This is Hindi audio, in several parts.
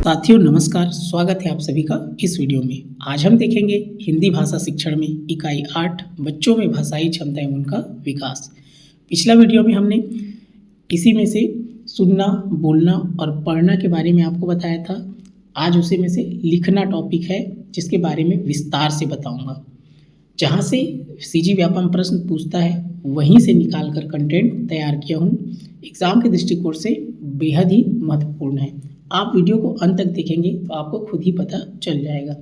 साथियों नमस्कार, स्वागत है आप सभी का इस वीडियो में। आज हम देखेंगे हिंदी भाषा शिक्षण में इकाई 8 बच्चों में भाषाई क्षमता एवं उनका विकास। पिछला वीडियो में हमने इसी में से सुनना, बोलना और पढ़ना के बारे में आपको बताया था। आज उसी में से लिखना टॉपिक है जिसके बारे में विस्तार से बताऊँगा। जहाँ से सीजी व्यापम प्रश्न पूछता है वहीं से निकाल कर कंटेंट तैयार किया हूँ। एग्ज़ाम के दृष्टिकोण से बेहद ही महत्वपूर्ण है। आप वीडियो को अंत तक देखेंगे तो आपको खुद ही पता चल जाएगा।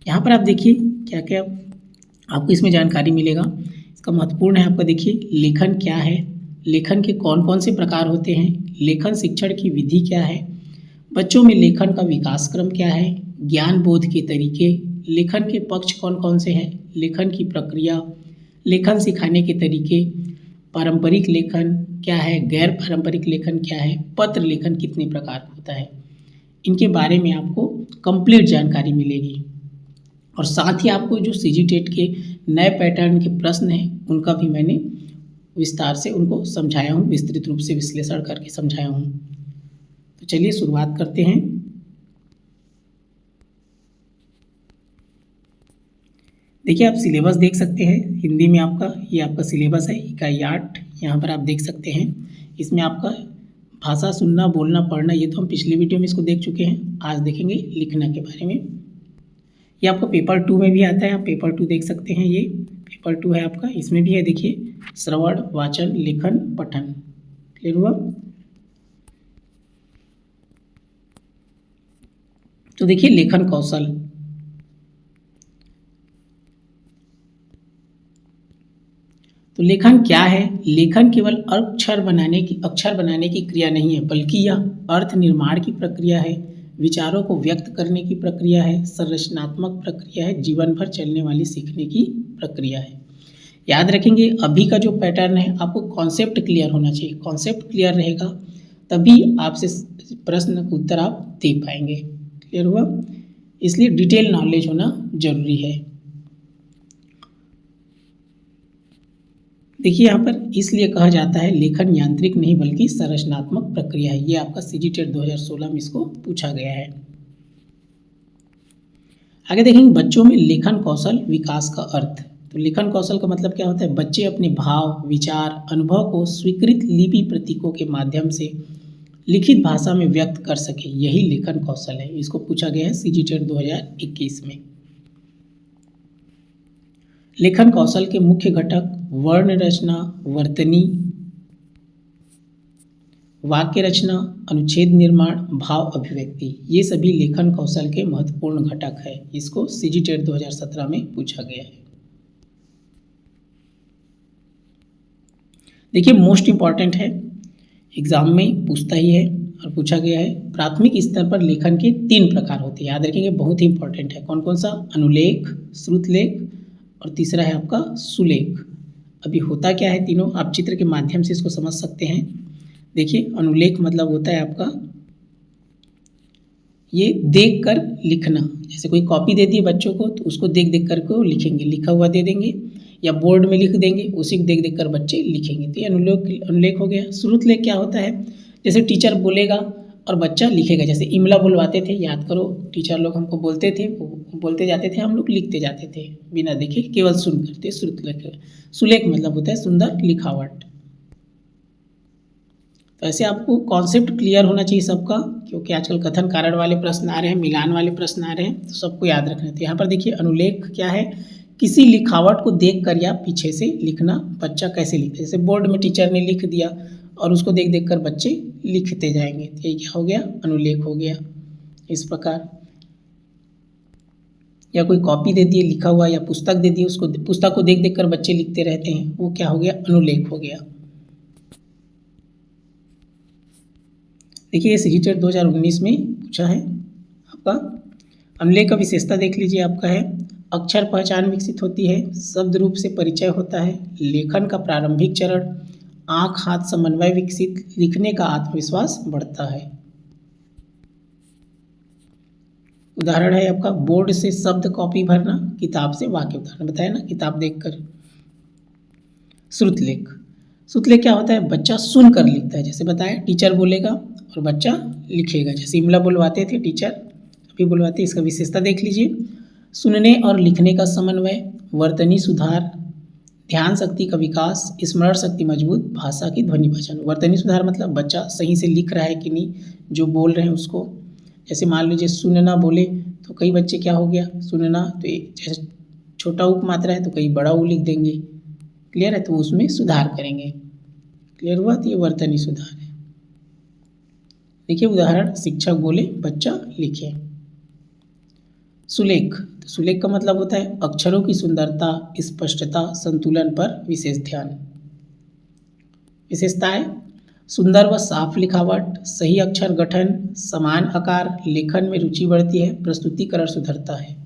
यहाँ पर आप देखिए क्या क्या आपको इसमें जानकारी मिलेगा। इसका महत्वपूर्ण है, आपका देखिए लेखन क्या है, लेखन के कौन कौन से प्रकार होते हैं, लेखन शिक्षण की विधि क्या है, बच्चों में लेखन का विकास क्रम क्या है, ज्ञान बोध के तरीके, लेखन के पक्ष कौन कौन से हैं, लेखन की प्रक्रिया, लेखन सिखाने के तरीके, पारंपरिक लेखन क्या है, गैर पारंपरिक लेखन क्या है, पत्र लेखन कितने प्रकार का होता है, इनके बारे में आपको कंप्लीट जानकारी मिलेगी। और साथ ही आपको जो सीजी टेट के नए पैटर्न के प्रश्न हैं उनका भी मैंने विस्तार से उनको समझाया हूँ, विस्तृत रूप से विश्लेषण करके समझाया हूँ। तो चलिए शुरुआत करते हैं। देखिए आप सिलेबस देख सकते हैं हिंदी में आपका, ये आपका सिलेबस है इकाई 8। यहाँ पर आप देख सकते हैं इसमें आपका भाषा सुनना, बोलना, पढ़ना, ये तो हम पिछले वीडियो में इसको देख चुके हैं। आज देखेंगे लिखना के बारे में। ये आपका पेपर 2 में भी आता है, आप पेपर 2 देख सकते हैं। ये पेपर 2 है आपका, इसमें भी है देखिए श्रवण, वाचन, लेखन, पठन। क्लियर हुआ? तो देखिए लेखन कौशल, तो लेखन क्या है? लेखन केवल अक्षर बनाने की क्रिया नहीं है, बल्कि यह अर्थ निर्माण की प्रक्रिया है, विचारों को व्यक्त करने की प्रक्रिया है, संरचनात्मक प्रक्रिया है, जीवन भर चलने वाली सीखने की प्रक्रिया है। याद रखेंगे अभी का जो पैटर्न है, आपको कॉन्सेप्ट क्लियर होना चाहिए। कॉन्सेप्ट क्लियर रहेगा तभी आपसे प्रश्न का उत्तर आप दे पाएंगे। क्लियर हुआ? इसलिए डिटेल नॉलेज होना जरूरी है। देखिए यहाँ पर इसलिए कहा जाता है लेखन यांत्रिक नहीं बल्कि संरचनात्मक प्रक्रिया है। ये आपका सीजी टेट 2016 में इसको पूछा गया है। आगे देखेंगे बच्चों में लेखन कौशल विकास का अर्थ। तो लेखन कौशल का मतलब क्या होता है? बच्चे अपने भाव, विचार, अनुभव को स्वीकृत लिपि प्रतीकों के माध्यम से लिखित भाषा में व्यक्त कर सके, यही लेखन कौशल है। इसको पूछा गया है सीजी टेट 2021 में। लेखन कौशल के मुख्य घटक वर्ण रचना, वर्तनी, वाक्य रचना, अनुच्छेद निर्माण, भाव अभिव्यक्ति, ये सभी लेखन कौशल के महत्वपूर्ण घटक है। इसको सीजी टेट 2017 में पूछा गया है। देखिए मोस्ट इंपॉर्टेंट है, एग्जाम में पूछता ही है और पूछा गया है। प्राथमिक स्तर पर लेखन के 3 प्रकार होते हैं, याद रखेंगे, बहुत ही इंपॉर्टेंट है। कौन कौन सा? अनुलेख, श्रुतलेख और तीसरा है आपका सुलेख। अभी होता क्या है तीनों, आप चित्र के माध्यम से इसको समझ सकते हैं। देखिए अनुलेख मतलब होता है आपका ये देख कर लिखना। जैसे कोई कॉपी दे दी बच्चों को तो उसको देख देख कर को लिखेंगे, लिखा हुआ दे देंगे या बोर्ड में लिख देंगे, उसी को देख देख कर बच्चे लिखेंगे। तो ये अनुलेख हो गया। श्रुतलेख क्या होता है? जैसे टीचर बोलेगा और बच्चा लिखेगा। जैसे इमला बुलवाते थे, याद करो, टीचर लोग हमको बोलते थे, वो बोलते जाते थे, हम लोग लिखते जाते थे बिना देखे, केवल सुन करते। श्रुतलेख। सुलेख मतलब होता है सुंदर लिखावट। तो ऐसे आपको कॉन्सेप्ट क्लियर होना चाहिए सबका, क्योंकि आजकल कथन कारण वाले प्रश्न आ रहे हैं, मिलान वाले प्रश्न आ रहे हैं, तो सबको याद रखना है। तो यहाँ पर देखिए अनुलेख क्या है? किसी लिखावट को देख कर या पीछे से लिखना। बच्चा कैसे लिखता है? जैसे बोर्ड में टीचर ने लिख दिया और उसको देख देख कर बच्चे लिखते जाएंगे, तो ये क्या हो गया? अनुलेख हो गया। इस प्रकार या कोई कॉपी दे दिए लिखा हुआ या पुस्तक दे दी, उसको पुस्तक को देख देख कर बच्चे लिखते रहते हैं, वो क्या हो गया? अनुलेख हो गया। देखिए ये सीजी टेट 2019 में पूछा है आपका। अनुलेख का विशेषता देख लीजिए, आपका है अक्षर पहचान विकसित होती है, शब्द रूप से परिचय होता है, लेखन का प्रारंभिक चरण, आँख हाथ समन्वय विकसित, लिखने का आत्मविश्वास बढ़ता है। उदाहरण है आपका बोर्ड से शब्द कॉपी भरना, किताब से वाक्य उदाहरण बताया ना, किताब देखकर। श्रुतलेख। श्रुतलेख क्या होता है? बच्चा सुन कर लिखता है। जैसे बताया टीचर बोलेगा और बच्चा लिखेगा। जैसे इमला बुलवाते थे टीचर, अभी बुलवाते। इसका विशेषता देख लीजिए। सुनने और लिखने का समन्वय, वर्तनी सुधार, ध्यान शक्ति का विकास, स्मरण शक्ति मजबूत, भाषा की ध्वनि पहचान। वर्तनी सुधार मतलब बच्चा सही से लिख रहा है कि नहीं, जो बोल रहे हैं उसको। जैसे मान लीजिए सुनना बोले तो कई बच्चे क्या हो गया, सुनना तो जैसे छोटा उप मात्रा है तो कई बड़ा उ लिख देंगे। क्लियर है, तो उसमें सुधार करेंगे। क्लियर हुआ, तो ये वर्तनी सुधार है। देखिए उदाहरण, शिक्षक बोले बच्चा लिखे। सुलेख, तो सुलेख का मतलब होता है अक्षरों की सुंदरता, स्पष्टता, संतुलन पर विशेष ध्यान। विशेषताएं, सुंदर व साफ लिखावट, सही अक्षर गठन, समान आकार, लेखन में रुचि बढ़ती है, प्रस्तुतिकरण सुधरता है।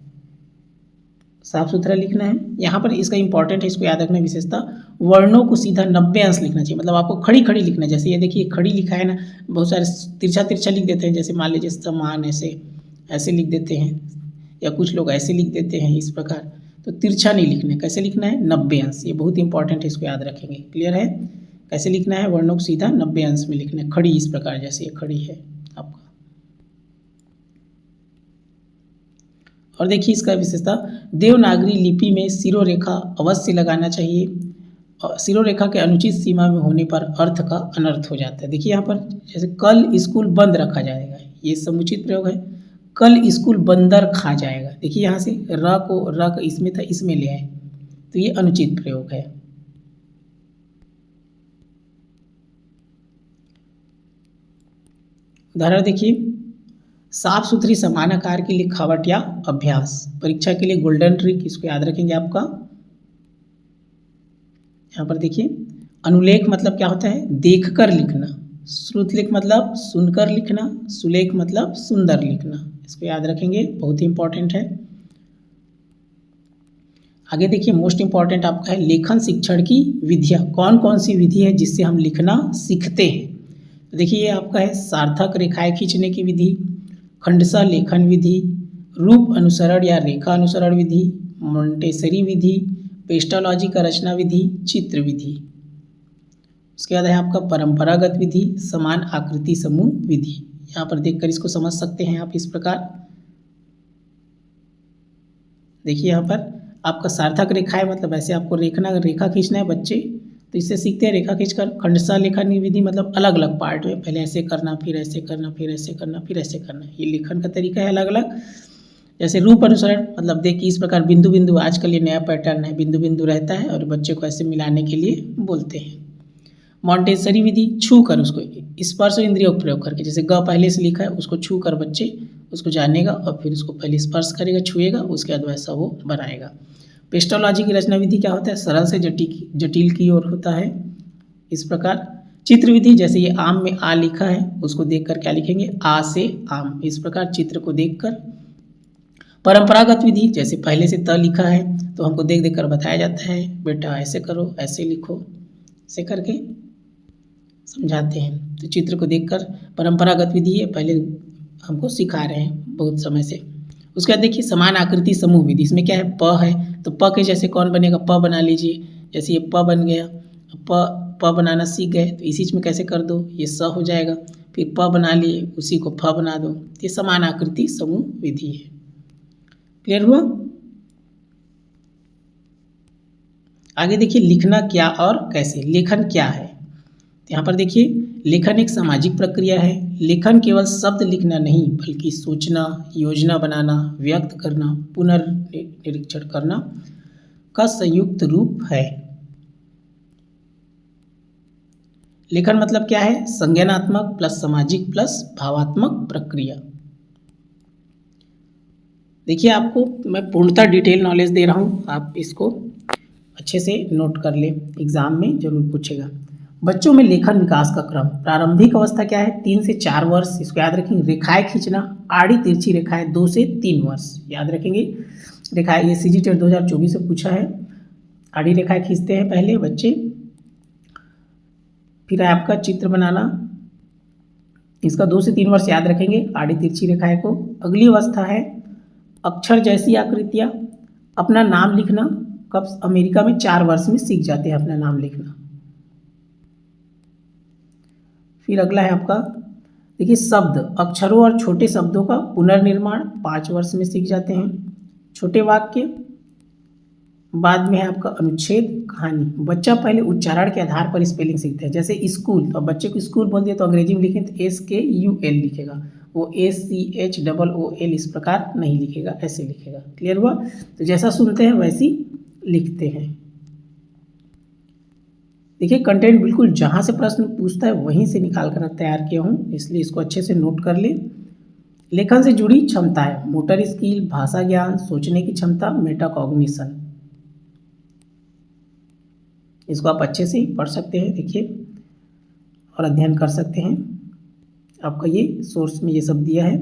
साफ सुथरा लिखना है। यहाँ पर इसका इंपॉर्टेंट है, इसको याद रखना। विशेषता, वर्णों को सीधा 90 अंश लिखना चाहिए, मतलब आपको खड़ी खड़ी लिखना है। जैसे ये देखिए खड़ी लिखा है ना, बहुत सारे तिरछा तिरछा लिख देते हैं। जैसे मान लीजिए समान, ऐसे लिख देते हैं, या कुछ लोग ऐसे लिख देते हैं इस प्रकार। तो तिरछा नहीं लिखना है। कैसे लिखना है, 90 अंश। ये बहुत इंपॉर्टेंट है, इसको याद रखेंगे। क्लियर है, कैसे लिखना है, वर्णों को सीधा 90 अंश में लिखना है, खड़ी इस प्रकार, जैसे ये खड़ी है आपका। और देखिए इसका विशेषता, देवनागरी लिपि में सिरोरेखा अवश्य लगाना चाहिए, और सिरोरेखा के अनुचित सीमा में होने पर अर्थ का अनर्थ हो जाता है। देखिए यहाँ पर जैसे कल स्कूल बंद रखा जाएगा, ये समुचित प्रयोग है। कल स्कूल बंदर खा जाएगा, देखिए यहाँ से र इसमें था, इसमें ले आए, तो ये अनुचित प्रयोग है। उदाहरण देखिए, साफ सुथरी समान आकार की लिखावट या अभ्यास, परीक्षा के लिए गोल्डन ट्रिक, इसको याद रखेंगे आपका। यहाँ पर देखिए, अनुलेख मतलब क्या होता है, देखकर लिखना। श्रुतलेख मतलब सुनकर लिखना। सुलेख मतलब सुंदर लिखना, इसको याद रखेंगे, बहुत ही इंपॉर्टेंट है। आगे देखिए, मोस्ट इंपॉर्टेंट आपका है लेखन शिक्षण की विधियाँ। कौन कौन सी विधि है जिससे हम लिखना सीखते हैं। तो देखिए ये आपका है सार्थक रेखाएं खींचने की विधि, खंडशः लेखन विधि, रूप अनुसरण या रेखा अनुसरण विधि, मोंटेसरी विधि, पेस्टोलॉजी का रचना विधि, चित्र विधि। उसके बाद है आपका परंपरागत विधि, समान आकृति समूह विधि। यहाँ पर देखकर इसको समझ सकते हैं आप इस प्रकार। देखिए यहाँ पर आपका सार्थक रेखा है, मतलब ऐसे आपको रेखा खींचना है बच्चे, तो इससे सीखते हैं रेखा खींचकर। खंडशः लेखन विधि मतलब अलग अलग पार्ट में, पहले ऐसे करना, फिर ऐसे करना, फिर ऐसे करना, फिर ऐसे करना, ये लेखन का तरीका है अलग अलग। जैसे रूप अनुसरण मतलब देखिए इस प्रकार बिंदु बिंदु, आजकल ये नया पैटर्न है, बिंदु बिंदु रहता है और बच्चे को ऐसे मिलाने के लिए बोलते हैं। मॉन्टेसरी विधि, छू कर उसको, स्पर्श इंद्रियों का प्रयोग करके, जैसे ग पहले से लिखा है उसको छू कर बच्चे उसको जानेगा और फिर उसको पहले स्पर्श करेगा, छुएगा, उसके बाद वैसा वो बनाएगा। पेस्टोलॉजी की रचना विधि क्या होता है, सरल से जटिल की ओर होता है इस प्रकार। चित्र विधि, जैसे ये आम में आ लिखा है उसको देखकर क्या लिखेंगे, आ से आम, इस प्रकार चित्र को देखकर। परंपरागत विधि, जैसे पहले से त लिखा है तो हमको देख देख कर बताया जाता है, बेटा ऐसे करो, ऐसे लिखो, ऐसे करके समझाते हैं। तो चित्र को देखकर परंपरागत विधि है, पहले हमको सिखा रहे हैं बहुत समय से। उसके बाद देखिए समान आकृति समूह विधि, इसमें क्या है, प है तो प के जैसे कौन बनेगा, प बना लीजिए। जैसे ये प बन गया, प बनाना सीख गए तो इसी में कैसे कर दो, ये स हो जाएगा, फिर प बना लिए उसी को फ बना दो। ये समान आकृति समूह विधि है। क्लियर हुआ। आगे देखिए लिखना क्या और कैसे, लेखन क्या है। यहाँ पर देखिए लेखन एक सामाजिक प्रक्रिया है। लेखन केवल शब्द लिखना नहीं बल्कि सोचना, योजना बनाना, व्यक्त करना, पुनर्निरीक्षण करना का संयुक्त रूप है। लेखन मतलब क्या है, संज्ञानात्मक प्लस सामाजिक प्लस भावात्मक प्रक्रिया। देखिए आपको मैं पूर्णतः डिटेल नॉलेज दे रहा हूँ, आप इसको अच्छे से नोट कर ले, एग्जाम में जरूर पूछेगा। बच्चों में लेखन विकास का क्रम, प्रारंभिक अवस्था क्या है, 3 से 4 वर्ष, इसको याद रखेंगे। रेखाएं खींचना, आड़ी तिरछी रेखाएं 2 से 3 वर्ष, याद रखेंगे। रेखाएं, ये CGTET 2024 से पूछा है। आड़ी रेखाएं खींचते हैं पहले बच्चे, फिर आपका चित्र बनाना, इसका 2 से 3 वर्ष याद रखेंगे आड़ी तिरछी रेखाएं को। अगली अवस्था है अक्षर जैसी आकृतियाँ, अपना नाम लिखना, कब अमेरिका में 4 वर्ष में सीख जाते हैं अपना नाम लिखना। फिर अगला है आपका देखिए शब्द, अक्षरों और छोटे शब्दों का पुनर्निर्माण 5 वर्ष में सीख जाते हैं। छोटे वाक्य, बाद में है आपका अनुच्छेद, कहानी। बच्चा पहले उच्चारण के आधार पर स्पेलिंग सीखते हैं। जैसे स्कूल, तो अब बच्चे को स्कूल बोल दिया तो अंग्रेजी में लिखें तो SKUL लिखेगा, वो SCHOOL इस प्रकार नहीं लिखेगा, ऐसे लिखेगा। क्लियर हुआ? तो जैसा सुनते हैं वैसी लिखते हैं। देखिए कंटेंट बिल्कुल जहाँ से प्रश्न पूछता है वहीं से निकाल कर तैयार किया हूँ, इसलिए इसको अच्छे से नोट कर ले। लेखन से जुड़ी क्षमता है मोटर स्किल, भाषा ज्ञान, सोचने की क्षमता, मेटाकॉग्निशन। इसको आप अच्छे से पढ़ सकते हैं, देखिए और अध्ययन कर सकते हैं। आपका ये सोर्स में ये सब दिया है।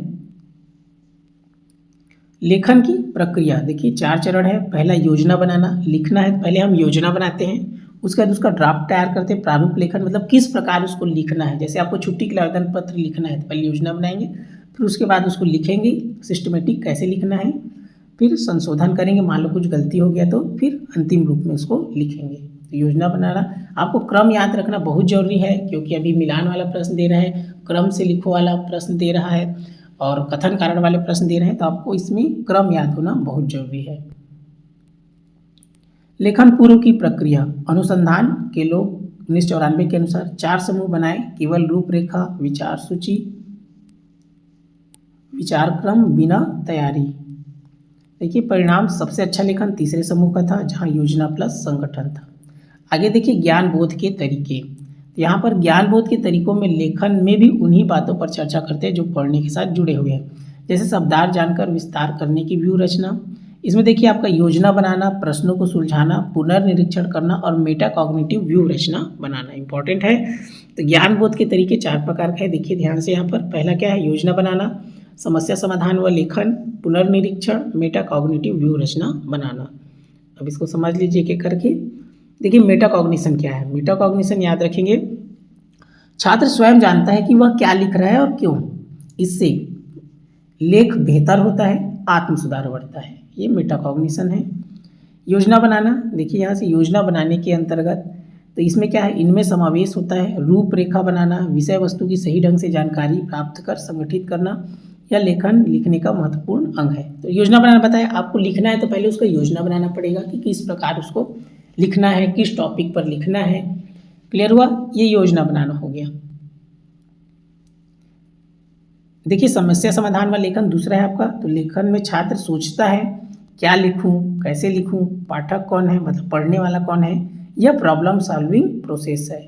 लेखन की प्रक्रिया देखिए 4 चरण है। पहला योजना बनाना, लिखना है पहले हम योजना बनाते हैं, उसके बाद उसका ड्राफ्ट तैयार करते हैं। प्रारूप लेखन मतलब किस प्रकार उसको लिखना है। जैसे आपको छुट्टी के लिए आवेदन पत्र लिखना है तो पहले योजना बनाएंगे, फिर उसके बाद उसको लिखेंगे सिस्टमेटिक कैसे लिखना है, फिर संशोधन करेंगे, मान लो कुछ गलती हो गया तो फिर अंतिम रूप में उसको लिखेंगे। तो योजना बनाना, आपको क्रम याद रखना बहुत जरूरी है, क्योंकि अभी मिलान वाला प्रश्न दे रहा है, क्रम से लिखो वाला प्रश्न दे रहा है और कथन कारण वाले प्रश्न दे रहे हैं, तो आपको इसमें क्रम याद होना बहुत जरूरी है। लेखन पूर्व की प्रक्रिया, अनुसंधान के लोग 1994 के अनुसार 4 समूह बनाए, केवल रूपरेखा, विचार सूची, विचार क्रम, बिना तैयारी। देखिए परिणाम सबसे अच्छा लेखन तीसरे समूह का था, जहां योजना प्लस संगठन था। आगे देखिए ज्ञान बोध के तरीके, यहाँ पर ज्ञान बोध के तरीकों में लेखन में भी उन्हीं बातों पर चर्चा करते हैं जो पढ़ने के साथ जुड़े हुए हैं। जैसे शब्दार्थ जानकर विस्तार करने की व्यू रचना, इसमें देखिए आपका योजना बनाना, प्रश्नों को सुलझाना, पुनर्निरीक्षण करना और मेटाकॉग्निटिव व्यू रचना बनाना इंपॉर्टेंट है। तो ज्ञान बोध के तरीके 4 प्रकार का है, देखिए ध्यान से। यहाँ पर पहला क्या है, योजना बनाना, समस्या समाधान व लेखन, पुनर्निरीक्षण, मेटाकॉग्निटिव व्यू रचना बनाना। अब इसको समझ लीजिए एक एक करके। देखिए मेटाकॉग्निशन क्या है। मेटाकॉग्निशन याद रखेंगे, छात्र स्वयं जानता है कि वह क्या लिख रहा है और क्यों। इससे लेख बेहतर होता है, आत्म सुधार बढ़ता है, ये मेटाकॉग्निशन है। योजना बनाना, देखिए यहाँ से योजना बनाने के अंतर्गत तो इसमें क्या है, इनमें समावेश होता है रूपरेखा बनाना, विषय वस्तु की सही ढंग से जानकारी प्राप्त कर संगठित करना, या लेखन लिखने का महत्वपूर्ण अंग है। तो योजना बनाना बताया, आपको लिखना है तो पहले उसका योजना बनाना पड़ेगा कि किस प्रकार उसको लिखना है, किस टॉपिक पर लिखना है। क्लियर हुआ? ये योजना बनाना हो गया। देखिए समस्या समाधान व लेखन दूसरा है आपका। तो लेखन में छात्र सोचता है क्या लिखूं, कैसे लिखूं, पाठक कौन है मतलब पढ़ने वाला कौन है, यह प्रॉब्लम सॉल्विंग प्रोसेस है।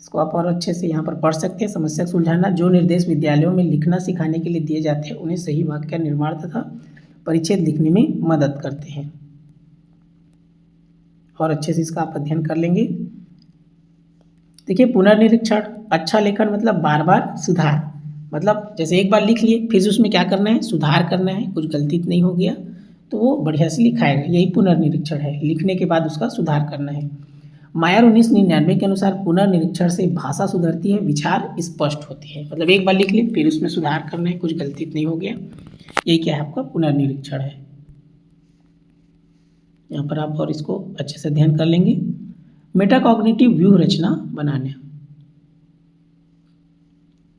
इसको आप और अच्छे से यहाँ पर पढ़ सकते हैं। समस्या सुलझाना, जो निर्देश विद्यालयों में लिखना सिखाने के लिए दिए जाते हैं उन्हें सही वाक्य निर्माण तथा परिच्छेद लिखने में मदद करते हैं, और अच्छे से इसका आप अध्ययन कर लेंगे। देखिए पुनर्निरीक्षण, अच्छा लेखन मतलब बार बार सुधार, मतलब जैसे एक बार लिख लिए फिर उसमें क्या करना है, सुधार करना है, कुछ गलती नहीं हो गया तो वो बढ़िया से लिखाएगा, यही पुनर्निरीक्षण है। लिखने के बाद उसका सुधार करना है। मायर 1999 के अनुसार पुनर्निरीक्षण से भाषा सुधरती है, विचार स्पष्ट होते हैं। मतलब एक बार लिख लिए फिर उसमें सुधार करना है, कुछ गलती नहीं हो गया, यही क्या है आपका पुनर्निरीक्षण है। यहाँ पर आप और इसको अच्छे से अध्ययन कर लेंगे। मेटाकॉग्निटिव व्यू रचना बनाने,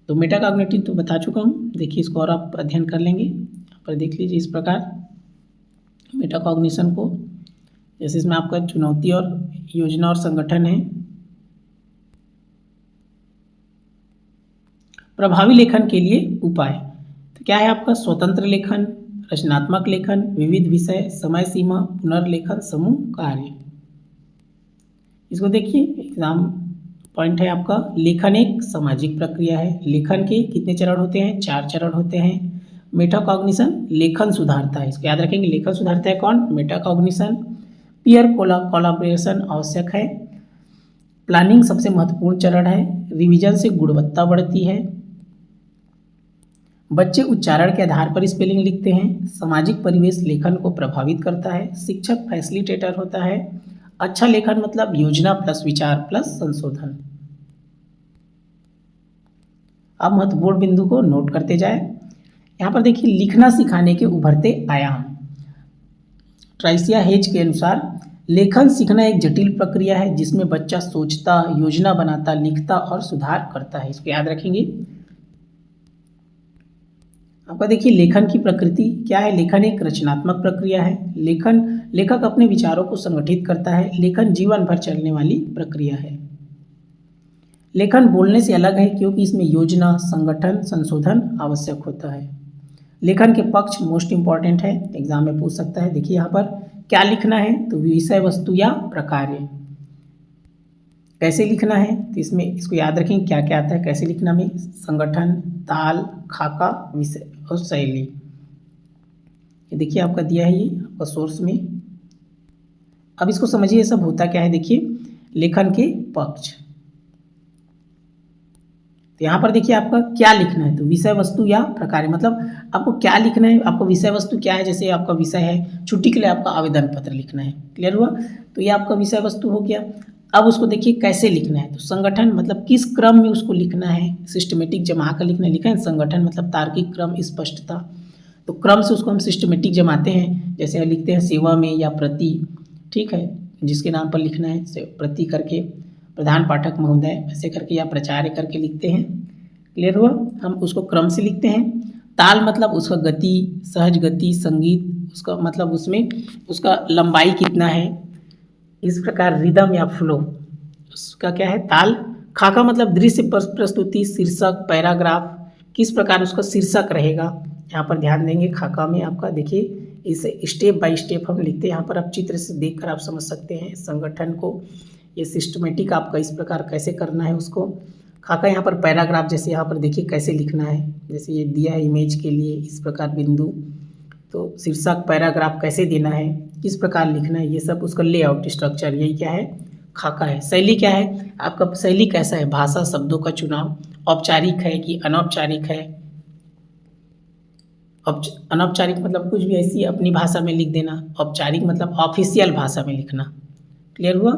तो मेटाकॉग्निटिव तो बता चुका हूँ, देखिए इसको और आप अध्ययन कर लेंगे। यहाँ पर देख लीजिए इस प्रकार मेटाकॉग्निशन को, जैसे इसमें आपका चुनौती और योजना और संगठन है। प्रभावी लेखन के लिए उपाय, तो क्या है आपका स्वतंत्र लेखन, रचनात्मक लेखन, विविध विषय, समय सीमा, पुनर्लेखन, समूह कार्य। इसको देखिए एग्जाम पॉइंट है आपका। लेखन एक सामाजिक प्रक्रिया है। लेखन के कितने चरण होते हैं, 4 चरण होते हैं। मेटाकॉग्निशन लेखन सुधारता है, इसको याद रखेंगे, लेखन सुधारता है कौन, मेटाकॉग्निशन। पीयर कोलैबोरेशन आवश्यक है। प्लानिंग सबसे महत्वपूर्ण चरण है। रिवीजन से गुणवत्ता बढ़ती है। बच्चे उच्चारण के आधार पर स्पेलिंग लिखते हैं। सामाजिक परिवेश लेखन को प्रभावित करता है। शिक्षक फैसिलिटेटर होता है। अच्छा लेखन मतलब योजना प्लस विचार प्लस संशोधन। अब महत्वपूर्ण बिंदु को नोट करते जाए। यहाँ पर देखिए लिखना सिखाने के उभरते आयाम। ट्राइसिया हेज के अनुसार लेखन सीखना एक जटिल प्रक्रिया है जिसमें बच्चा सोचता, योजना बनाता, लिखता और सुधार करता है। इसको याद रखेंगे। आपका देखिए लेखन की प्रकृति क्या है। लेखन एक रचनात्मक प्रक्रिया है। लेखक अपने विचारों को संगठित करता है। लेखन जीवन भर चलने वाली प्रक्रिया है। लेखन बोलने से अलग है क्योंकि इसमें योजना, संगठन, संशोधन आवश्यक होता है। लेखन के पक्ष मोस्ट इंपॉर्टेंट है, एग्जाम में पूछ सकता है। देखिए यहाँ पर क्या लिखना है, तो विषय वस्तु या प्रकार्य। कैसे लिखना है, तो इसमें इसको याद रखें क्या क्या आता है कैसे लिखना में। संगठन, ताल, खाका, विषय और शैली। ये देखिए आपका दिया है ये आपका सोर्स में। अब इसको समझिए सब होता क्या है। देखिए लेखन के पक्ष, तो यहाँ पर देखिए आपका क्या लिखना है, तो विषय वस्तु या प्रकार, मतलब आपको क्या लिखना है। आपको विषय वस्तु क्या है, जैसे आपका विषय है छुट्टी के लिए आपका आवेदन पत्र लिखना है, क्लियर हुआ। तो ये आपका विषय वस्तु हो गया। अब उसको देखिए कैसे लिखना है, तो संगठन मतलब किस क्रम में उसको लिखना है, सिस्टमेटिक जमा कर लिखना है। लिखा है संगठन मतलब तार्किक क्रम, स्पष्टता, तो क्रम से उसको हम सिस्टमेटिक जमाते हैं। जैसे लिखते हैं सेवा में या प्रति, ठीक है, जिसके नाम पर लिखना है प्रति करके, प्रधान पाठक महोदय ऐसे करके, या प्रचार्य करके लिखते हैं, क्लियर हुआ। हम उसको क्रम से लिखते हैं। ताल मतलब उसका गति, सहज गति, संगीत, उसका मतलब उसमें उसका लंबाई कितना है, इस प्रकार रिदम या फ्लो, उसका क्या है ताल। खाका मतलब दृश्य प्रस्तुति, शीर्षक, पैराग्राफ, किस प्रकार उसका शीर्षक रहेगा, यहाँ पर ध्यान देंगे। खाका में आपका देखिए इसे स्टेप बाय स्टेप हम लिखते हैं। यहाँ पर आप चित्र से देखकर आप समझ सकते हैं संगठन को, ये सिस्टमेटिक आपका इस प्रकार कैसे करना है उसको। खाका यहाँ पर पैराग्राफ, जैसे यहाँ पर देखिए कैसे लिखना है, जैसे ये दिया है इमेज के लिए इस प्रकार बिंदु, तो शीर्षक पैराग्राफ कैसे देना है, किस प्रकार लिखना है, ये सब उसका लेआउट स्ट्रक्चर, यही क्या है खाका है। शैली क्या है, आपका शैली कैसा है, भाषा शब्दों का चुनाव, औपचारिक है कि अनौपचारिक है। अनौपचारिक मतलब कुछ भी ऐसी अपनी भाषा में लिख देना, औपचारिक मतलब ऑफिशियल भाषा में लिखना, क्लियर हुआ।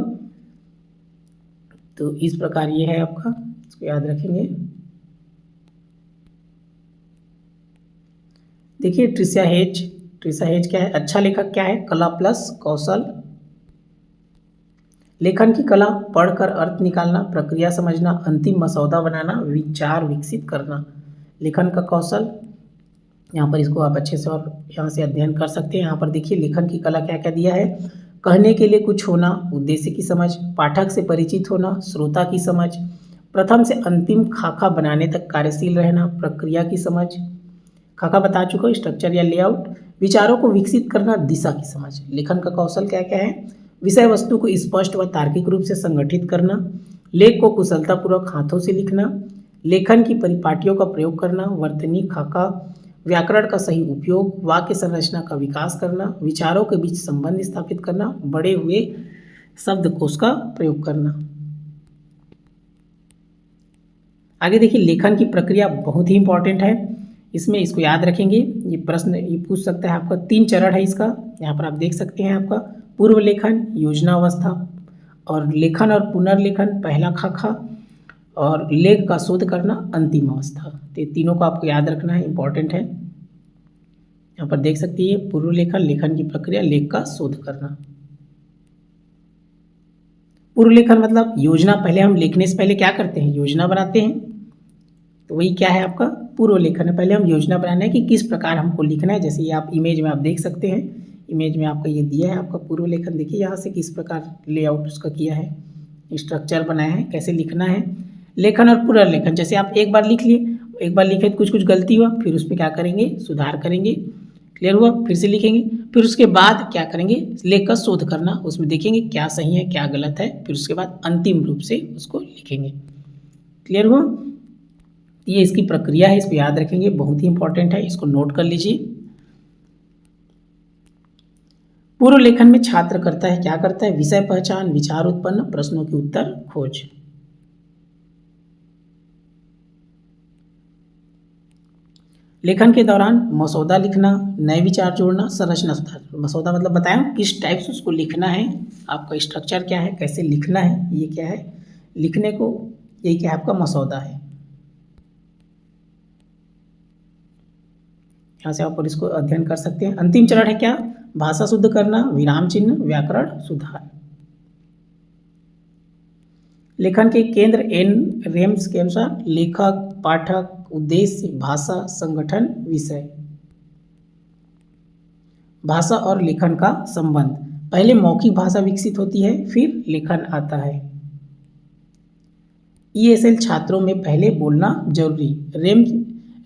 तो इस प्रकार ये है आपका, इसको याद रखेंगे। देखिए ट्रिशा हेज क्या है, अच्छा लेखक क्या है, कला प्लस कौशल। लेखन की कला, पढ़कर अर्थ निकालना, प्रक्रिया समझना, अंतिम मसौदा बनाना, विचार विकसित करना। लेखन का कौशल, यहाँ पर इसको आप अच्छे से और यहाँ से अध्ययन कर सकते हैं। यहाँ पर देखिए लेखन की कला क्या क्या दिया है, कहने के लिए कुछ होना, उद्देश्य की समझ, पाठक से परिचित होना, श्रोता की समझ, प्रथम से अंतिम खाका बनाने तक कार्यशील रहना, प्रक्रिया की समझ, खाका बता चुका, स्ट्रक्चर या लेआउट, विचारों को विकसित करना, दिशा की समझ। लेखन का कौशल क्या क्या है, विषय वस्तु को स्पष्ट व तार्किक रूप से संगठित करना, लेख को कुशलतापूर्वक हाथों से लिखना, लेखन की परिपाटियों का प्रयोग करना, वर्तनी खाका, व्याकरण का सही उपयोग, वाक्य संरचना का विकास करना, विचारों के बीच संबंध स्थापित करना, बड़े हुए शब्दकोश का प्रयोग करना। आगे देखिए लेखन की प्रक्रिया बहुत ही इंपॉर्टेंट है, इसमें इसको याद रखेंगे। ये प्रश्न ये पूछ सकता है आपका, 3 चरण है इसका, यहाँ पर आप देख सकते हैं आपका पूर्व लेखन, योजना अवस्था, और लेखन और पुनर्लेखन, पहला खाका, और लेख का शोध करना, अंतिम अवस्था। तो ये तीनों को आपको याद रखना है, इंपॉर्टेंट है। यहाँ पर देख सकते हैं पूर्व लेखन, लेखन की प्रक्रिया, लेख का शोध करना। पूर्व लेखन मतलब योजना, पहले हम लिखने से पहले क्या करते हैं, योजना बनाते हैं, तो वही क्या है आपका पूर्व लेखन है। पहले हम योजना बनाना है कि किस प्रकार हमको लिखना है। जैसे ये आप इमेज में आप देख सकते हैं, इमेज में आपका ये दिया है आपका पूर्व लेखन, देखिए यहाँ से किस प्रकार लेआउट उसका किया है, स्ट्रक्चर बनाया है, कैसे लिखना है। लेखन और पुनर्लेखन, जैसे आप एक बार लिख लिए, एक बार लिखे तो कुछ गलती हुआ, फिर उसमें क्या करेंगे, सुधार करेंगे, क्लियर हुआ, फिर से लिखेंगे, फिर उसके बाद क्या करेंगे, लेख का शोध करना, उसमें देखेंगे क्या सही है क्या गलत है, फिर उसके बाद अंतिम रूप से उसको लिखेंगे, क्लियर हुआ। ये इसकी प्रक्रिया है, इसको याद रखेंगे, बहुत ही इंपॉर्टेंट है, इसको नोट कर लीजिए। पूर्व लेखन में छात्र करता है, क्या करता है, विषय पहचान, विचार उत्पन्न, प्रश्नों की उत्तर खोज। लेखन के दौरान मसौदा लिखना, नए विचार जोड़ना, संरचना सुधार। मसौदा मतलब बताया किस टाइप से उसको लिखना है, आपका स्ट्रक्चर क्या है, कैसे लिखना है, ये क्या है लिखने को, ये क्या है आपका मसौदा है। यहाँ से आप इसको अध्ययन कर सकते हैं। अंतिम चरण है क्या, भाषा शुद्ध करना, विराम चिन्ह, व्याकरण सुधार। लेखन के केंद्र एन रेम्स के अनुसार लेखक, पाठक, उद्देश्य, भाषा, संगठन, विषय। भाषा और लेखन का संबंध। पहले मौखिक भाषा विकसित होती है, फिर लेखन आता है। ESL छात्रों में पहले बोलना जरूरी।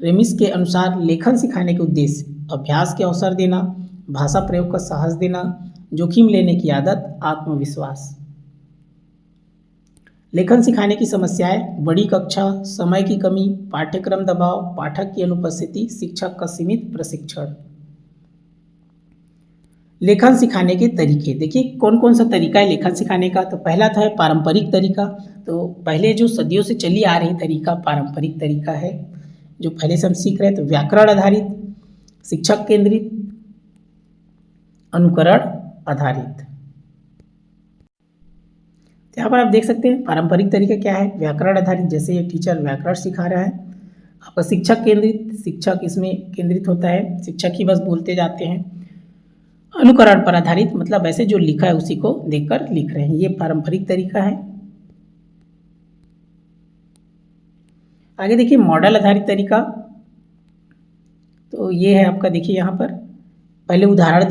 रेमिस के अनुसार लेखन सिखाने के उद्देश्य अभ्यास के अवसर देना, भाषा प्रयोग का साहस देना, जोखिम लेने की आदत, आत्मविश्वास। लेखन सिखाने की समस्याएं बड़ी कक्षा, समय की कमी, पाठ्यक्रम दबाव, पाठक की अनुपस्थिति, शिक्षक का सीमित प्रशिक्षण। लेखन सिखाने के तरीके। देखिए कौन कौन सा तरीका है लेखन सिखाने का। तो पहला था पारंपरिक तरीका। तो पहले जो सदियों से चली आ रही तरीका पारंपरिक तरीका है, जो पहले से हम सीख रहे हैं। तो व्याकरण आधारित, शिक्षक केंद्रित, अनुकरण आधारित। यहाँ पर आप देख सकते हैं पारंपरिक तरीका क्या है। व्याकरण आधारित, जैसे ये टीचर व्याकरण सिखा रहा है। आपका शिक्षक केंद्रित, शिक्षक इसमें केंद्रित होता है, शिक्षक ही बस बोलते जाते हैं। अनुकरण पर आधारित, मतलब ऐसे जो लिखा है उसी को देखकर लिख रहे हैं, ये पारंपरिक तरीका है। आगे देखिए मॉडल आधारित तरीका। तो ये है आपका, देखिए यहाँ पर पहले उदाहरण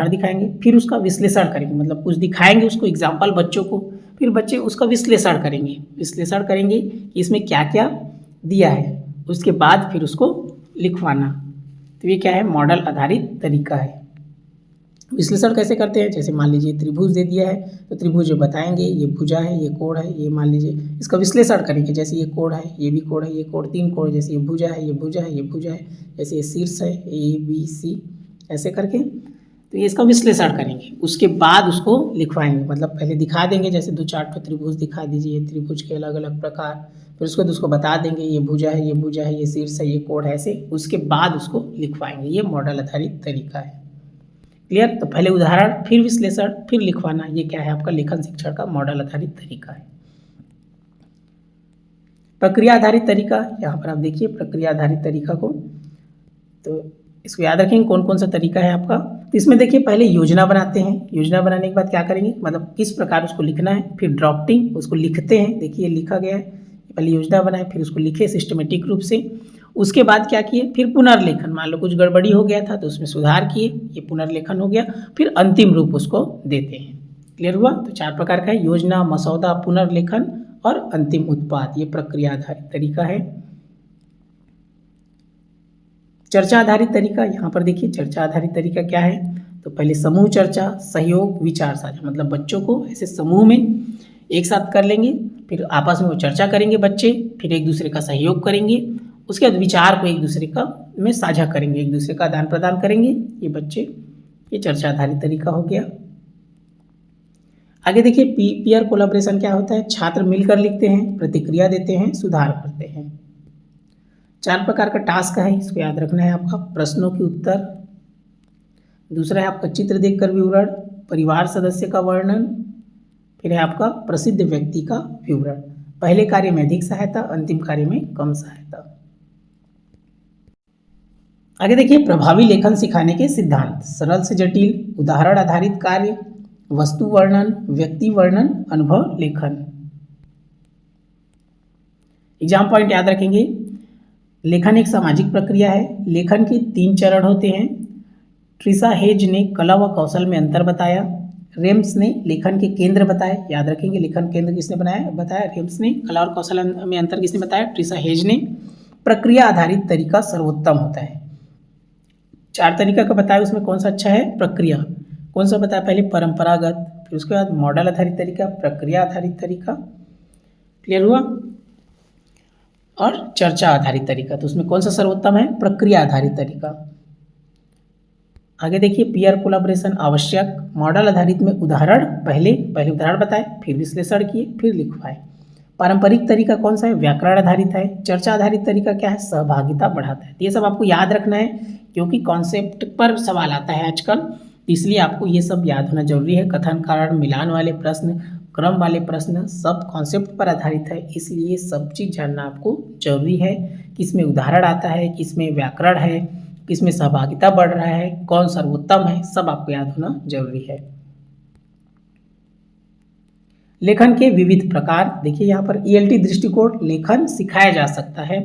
दिखाएंगे, फिर उसका विश्लेषण करेंगे, मतलब कुछ दिखाएंगे उसको एग्जाम्पल बच्चों को, फिर बच्चे उसका विश्लेषण करेंगे कि इसमें क्या क्या दिया है, उसके बाद फिर उसको लिखवाना। तो ये क्या है, मॉडल आधारित तरीका है। विश्लेषण कैसे करते हैं, जैसे मान लीजिए त्रिभुज दे दिया है तो त्रिभुज जो बताएंगे, ये भुजा है, ये कोण है, ये मान लीजिए इसका विश्लेषण करेंगे। जैसे ये कोण है, ये भी कोण है, ये कोण, 3 कोण, जैसे ये भुजा है, ये भुजा है, ये भुजा है, जैसे ये शीर्ष है, ABC, ऐसे करके तो ये इसका विश्लेषण करेंगे। उसके बाद उसको लिखवाएंगे, मतलब पहले दिखा देंगे, जैसे 2-4 तो त्रिभुज दिखा दीजिए, त्रिभुज के अलग अलग प्रकार, फिर उसके बाद उसको बता देंगे ये भुजा है, ये भुजा है, ये शीर्ष है, ये कोण है, ऐसे उसके बाद उसको लिखवाएंगे। ये मॉडल आधारित तरीका है। क्लियर। तो पहले उदाहरण, फिर विश्लेषण, फिर लिखवाना, ये क्या है आपका लेखन शिक्षण का मॉडल आधारित तरीका है। प्रक्रिया आधारित तरीका, यहाँ पर आप देखिए प्रक्रिया आधारित तरीका को, तो इसको याद रखेंगे कौन कौन सा तरीका है आपका। तो इसमें देखिए पहले योजना बनाते हैं, योजना बनाने के बाद क्या करेंगे, मतलब किस प्रकार उसको लिखना है, फिर ड्राफ्टिंग, उसको लिखते हैं। देखिए लिखा गया है, पहले योजना बनाए, फिर उसको लिखे सिस्टमेटिक रूप से। उसके बाद क्या किए, फिर पुनर्लेखन, मान लो कुछ गड़बड़ी हो गया था तो उसमें सुधार किए, ये पुनर्लेखन हो गया, फिर अंतिम रूप उसको देते हैं। क्लियर हुआ। तो 4 प्रकार का है, योजना, मसौदा, पुनर्लेखन और अंतिम उत्पाद। ये प्रक्रिया आधारित तरीका है। चर्चा आधारित तरीका, यहाँ पर देखिए चर्चा आधारित तरीका क्या है। तो पहले समूह चर्चा, सहयोग, विचार साझा, मतलब बच्चों को ऐसे समूह में एक साथ कर लेंगे, फिर आपस में वो चर्चा करेंगे बच्चे, फिर एक दूसरे का सहयोग करेंगे, उसके बाद विचार को एक दूसरे का में साझा करेंगे, एक दूसरे का आदान प्रदान करेंगे ये बच्चे। ये चर्चा आधारित तरीका हो गया। आगे देखिए पीयर कोलैबोरेशन क्या होता है, छात्र मिलकर लिखते हैं, प्रतिक्रिया देते हैं, सुधार करते हैं। 4 प्रकार का टास्क है, इसको याद रखना है आपका। प्रश्नों के उत्तर, दूसरा है आपका चित्र देखकर विवरण, परिवार सदस्य का वर्णन, फिर है आपका प्रसिद्ध व्यक्ति का विवरण। पहले कार्य में अधिक सहायता, अंतिम कार्य में कम सहायता। आगे देखिए प्रभावी लेखन सिखाने के सिद्धांत, सरल से जटिल, उदाहरण आधारित कार्य, वस्तु वर्णन, व्यक्ति वर्णन, अनुभव लेखन। एग्जाम पॉइंट याद रखेंगे। लेखन एक सामाजिक प्रक्रिया है। लेखन के 3 चरण होते हैं। ट्रिसा हेज ने कला व कौशल में अंतर बताया। रेम्स ने लेखन के केंद्र बताए, याद रखेंगे लेखन केंद्र किसने बताया, रेम्स ने। कला और कौशल में अंतर किसने बताया, ट्रिसा हेज ने। प्रक्रिया आधारित तरीका सर्वोत्तम होता है। 4 तरीका का बताया, उसमें कौन सा अच्छा है, प्रक्रिया। कौन सा बताया, पहले परंपरागत, फिर उसके बाद मॉडल आधारित तरीका, प्रक्रिया आधारित तरीका। क्लियर हुआ। और चर्चा आधारित तरीका, तो उसमें कौन सा सर्वोत्तम है, प्रक्रिया आधारित तरीका। आगे देखिए पीयर कोलैबोरेशन आवश्यक। मॉडल आधारित में उदाहरण, पहले उदाहरण बताए, फिर विश्लेषण किए, फिर लिखवाए। पारंपरिक तरीका कौन सा है, व्याकरण आधारित है। चर्चा आधारित तरीका क्या है, सहभागिता बढ़ाता है। ये सब आपको याद रखना है, क्योंकि कॉन्सेप्ट पर सवाल आता है आजकल, इसलिए आपको ये सब याद होना जरूरी है। कथन, कारण, मिलान वाले प्रश्न, क्रम वाले प्रश्न सब कॉन्सेप्ट पर आधारित है, इसलिए सब चीज़ जानना आपको जरूरी है। किसमें उदाहरण आता है, किसमें व्याकरण है, किसमें सहभागिता बढ़ रहा है, कौन सर्वोत्तम है, सब आपको याद होना जरूरी है। लेखन के विविध प्रकार, देखिए यहाँ पर ELT दृष्टिकोण लेखन सिखाया जा सकता है,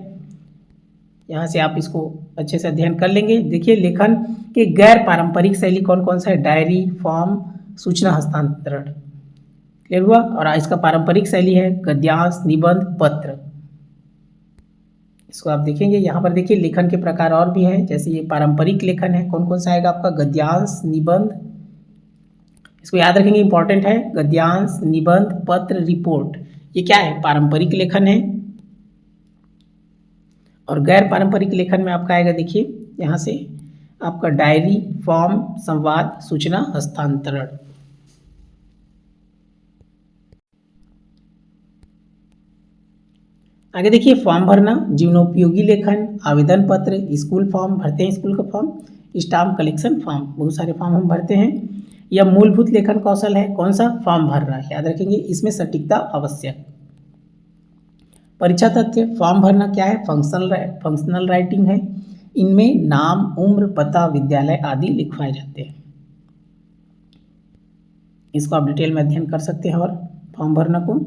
यहाँ से आप इसको अच्छे से अध्ययन कर लेंगे। देखिए लेखन के गैर पारंपरिक शैली कौन कौन सा है, डायरी, फॉर्म, सूचना हस्तांतरण, क्लियर हुआ। और इसका पारंपरिक शैली है गद्यांश, निबंध, पत्र, इसको आप देखेंगे। यहाँ पर देखिए लेखन के प्रकार और भी हैं, जैसे ये पारंपरिक लेखन है, कौन कौन सा आएगा आपका, गद्यांश, निबंध, इसको याद रखेंगे, इंपॉर्टेंट है, गद्यांश, निबंध, पत्र, रिपोर्ट, ये क्या है, पारंपरिक लेखन है। और गैर पारंपरिक लेखन में आपका आएगा, देखिए यहाँ से आपका डायरी, फॉर्म, संवाद, सूचना हस्तांतरण। आगे देखिए फॉर्म भरना, जीवनोपयोगी लेखन, आवेदन पत्र, स्कूल फॉर्म भरते हैं, स्कूल का फॉर्म, स्टाम्प कलेक्शन फॉर्म, बहुत सारे फॉर्म हम भरते हैं। यह मूलभूत लेखन कौशल है, कौन सा, फॉर्म भरना, याद रखेंगे, इसमें सटीकता आवश्यक। परीक्षा तथ्य, फॉर्म भरना क्या है, फंक्शनल राइटिंग है, इनमें नाम, उम्र, पता, विद्यालय आदि लिखवाए जाते हैं, इसको आप डिटेल में अध्ययन कर सकते हैं। और फॉर्म भरना को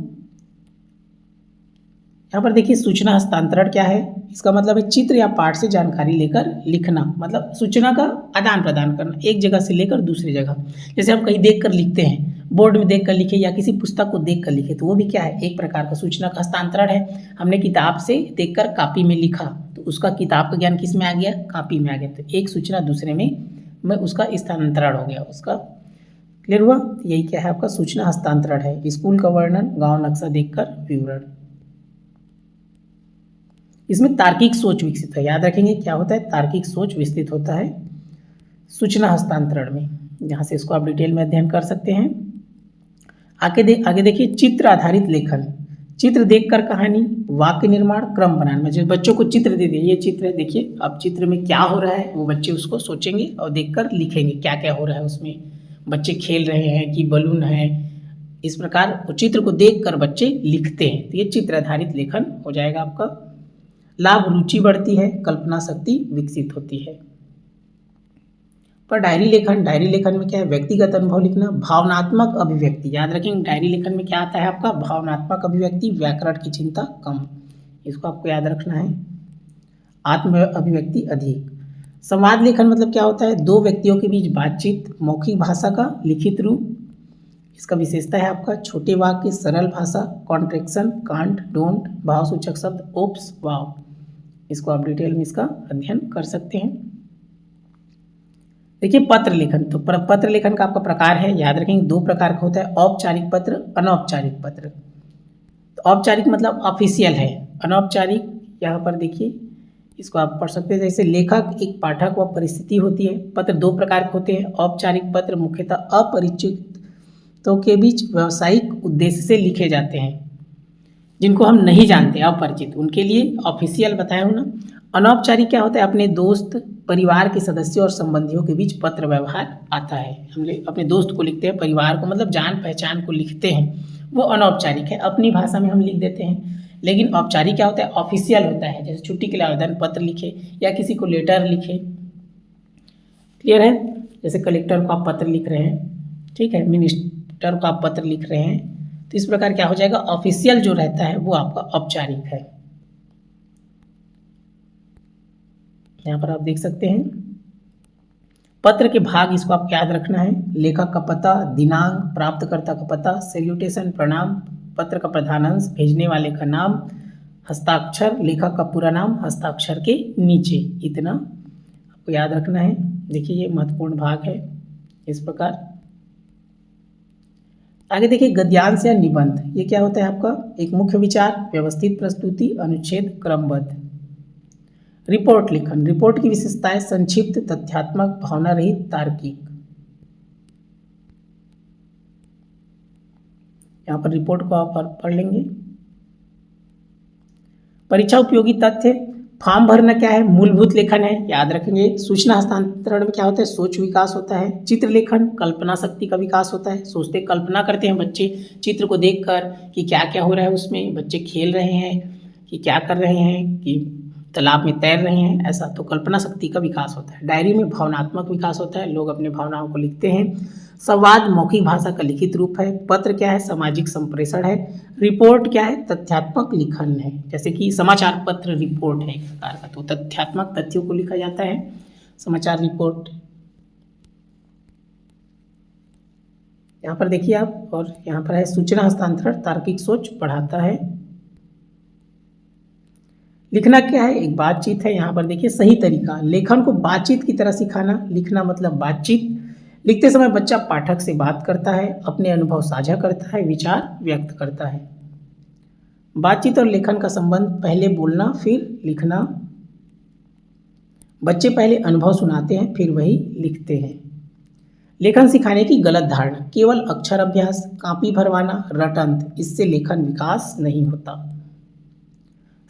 यहाँ पर देखिए सूचना हस्तांतरण क्या है, इसका मतलब है चित्र या पाठ से जानकारी लेकर लिखना, मतलब सूचना का आदान प्रदान करना एक जगह से लेकर दूसरी जगह। जैसे हम कहीं देख कर लिखते हैं, बोर्ड में देख कर लिखे या किसी पुस्तक को देख कर लिखे, तो वो भी क्या है, एक प्रकार का सूचना का हस्तांतरण है। हमने किताब से देखकर कापी में लिखा, तो उसका किताब का ज्ञान किस में आ गया, कापी में आ गया, तो एक सूचना दूसरे में उसका स्थानांतरण हो गया, उसका, क्लियर हुआ। यही क्या है आपका सूचना हस्तांतरण है। स्कूल का वर्णन, गाँव नक्शा देखकर विवरण, इसमें तार्किक सोच विकसित है, याद रखेंगे क्या होता है, तार्किक सोच विकसित होता है सूचना हस्तांतरण में, यहाँ से इसको आप डिटेल में अध्ययन कर सकते हैं। आगे देखिए चित्र आधारित लेखन, चित्र देखकर कहानी, वाक्य निर्माण, क्रम बनाना, जैसे बच्चों को चित्र दे दिए, ये चित्र है, देखिए अब चित्र में क्या हो रहा है वो बच्चे उसको सोचेंगे और देखकर लिखेंगे क्या क्या हो रहा है उसमें, बच्चे खेल रहे हैं कि बलून है, इस प्रकार चित्र को देखकर बच्चे लिखते हैं, तो ये चित्र आधारित लेखन हो जाएगा आपका। लाभ, रुचि बढ़ती है, कल्पना शक्ति विकसित होती है। पर डायरी लेखन में क्या है, व्यक्तिगत अनुभव लिखना, भावनात्मक अभिव्यक्ति, याद रखेंगे डायरी लेखन में क्या आता है आपका, भावनात्मक अभिव्यक्ति, व्याकरण की चिंता कम, इसको आपको याद रखना है। आत्म अभिव्यक्ति अधिक। संवाद लेखन मतलब क्या होता है, दो व्यक्तियों के बीच बातचीत, मौखिक भाषा का लिखित रूप, इसका विशेषता है आपका छोटे वाक्य, सरल भाषा, कॉन्ट्रैक्शन, कांट, डोंट, भावसूचक शब्द, ओप्स, वाव, इसको आप डिटेल में इसका अध्ययन कर सकते हैं। देखिए पत्र लेखन, तो पत्र लेखन का आपका प्रकार है, याद रखेंगे दो प्रकार का होता है, औपचारिक पत्र, अनौपचारिक पत्र। तो औपचारिक मतलब ऑफिशियल है, अनौपचारिक यहाँ पर देखिए इसको आप पढ़ सकते हैं, जैसे लेखक, एक पाठक व परिस्थिति होती है। पत्र दो प्रकार के होते हैं, औपचारिक पत्र मुख्यतः अपरिचितों के बीच व्यावसायिक उद्देश्य से लिखे जाते हैं, जिनको हम नहीं जानते, अपरिचित, उनके लिए ऑफिशियल बताया हूँ ना। अनौपचारिक क्या होता है, अपने दोस्त, परिवार के सदस्यों और संबंधियों के बीच पत्र व्यवहार आता है, हम अपने दोस्त को लिखते हैं, परिवार को मतलब जान पहचान को लिखते हैं, वो अनौपचारिक है, अपनी भाषा में हम लिख देते हैं। लेकिन औपचारिक क्या होता है, ऑफिशियल होता है, जैसे छुट्टी के लिए आवेदन पत्र लिखे या किसी को लेटर लिखे, क्लियर है, जैसे कलेक्टर को आप पत्र लिख रहे हैं, ठीक है, मिनिस्टर को आप पत्र लिख रहे हैं, तो इस प्रकार क्या हो जाएगा, ऑफिशियल जो रहता है वो आपका औपचारिक है। यहाँ पर आप देख सकते हैं पत्र के भाग, इसको आप याद रखना है, लेखक का पता, दिनांक, प्राप्तकर्ता का पता, सैल्यूटेशन प्रणाम, पत्र का प्रधान अंश, भेजने वाले का नाम, हस्ताक्षर, लेखक का पूरा नाम हस्ताक्षर के नीचे, इतना आपको याद रखना है। देखिए ये महत्वपूर्ण भाग है इस प्रकार। आगे देखिए गद्यांश या निबंध, ये क्या होता है आपका, एक मुख्य विचार, व्यवस्थित प्रस्तुति, अनुच्छेद क्रमबद्ध। रिपोर्ट लेखन, रिपोर्ट की विशेषताएं संक्षिप्त, तथ्यात्मक, भावना रहित, तार्किक। यहाँ पर रिपोर्ट को आप पढ़ लेंगे। परीक्षा उपयोगी तथ्य, फॉर्म भरना क्या है, मूलभूत लेखन है, याद रखेंगे। सूचना हस्तांतरण में क्या होता है, सोच विकास होता है। चित्र लेखन, कल्पना शक्ति का विकास होता है, सोचते कल्पना करते हैं बच्चे चित्र को देखकर कि क्या क्या हो रहा है उसमें, बच्चे खेल रहे हैं कि क्या कर रहे हैं, कि तालाब में तैर रहे हैं, ऐसा। तो कल्पना शक्ति का विकास होता है। डायरी में भावनात्मक विकास होता है, लोग अपने भावनाओं को लिखते हैं। संवाद मौखिक भाषा का लिखित रूप है। पत्र क्या है? सामाजिक संप्रेषण है। रिपोर्ट क्या है? तथ्यात्मक लिखन है। जैसे कि समाचार पत्र रिपोर्ट है एक प्रकार का, तो तथ्यात्मक तथ्यों को लिखा जाता है समाचार रिपोर्ट। यहाँ पर देखिए आप, और यहाँ पर है सूचना हस्तांतरण, तार्किक सोच बढ़ाता है। लिखना क्या है? एक बातचीत है। यहाँ पर देखिए सही तरीका, लेखन को बातचीत की तरह सिखाना। लिखना मतलब बातचीत। लिखते समय बच्चा पाठक से बात करता है, अपने अनुभव साझा करता है, विचार व्यक्त करता है। बातचीत और लेखन का संबंध, पहले बोलना फिर लिखना। बच्चे पहले अनुभव सुनाते हैं फिर वही लिखते हैं। लेखन सिखाने की गलत धारणा, केवल अक्षर अभ्यास, कॉपी भरवाना, रटंत, इससे लेखन विकास नहीं होता।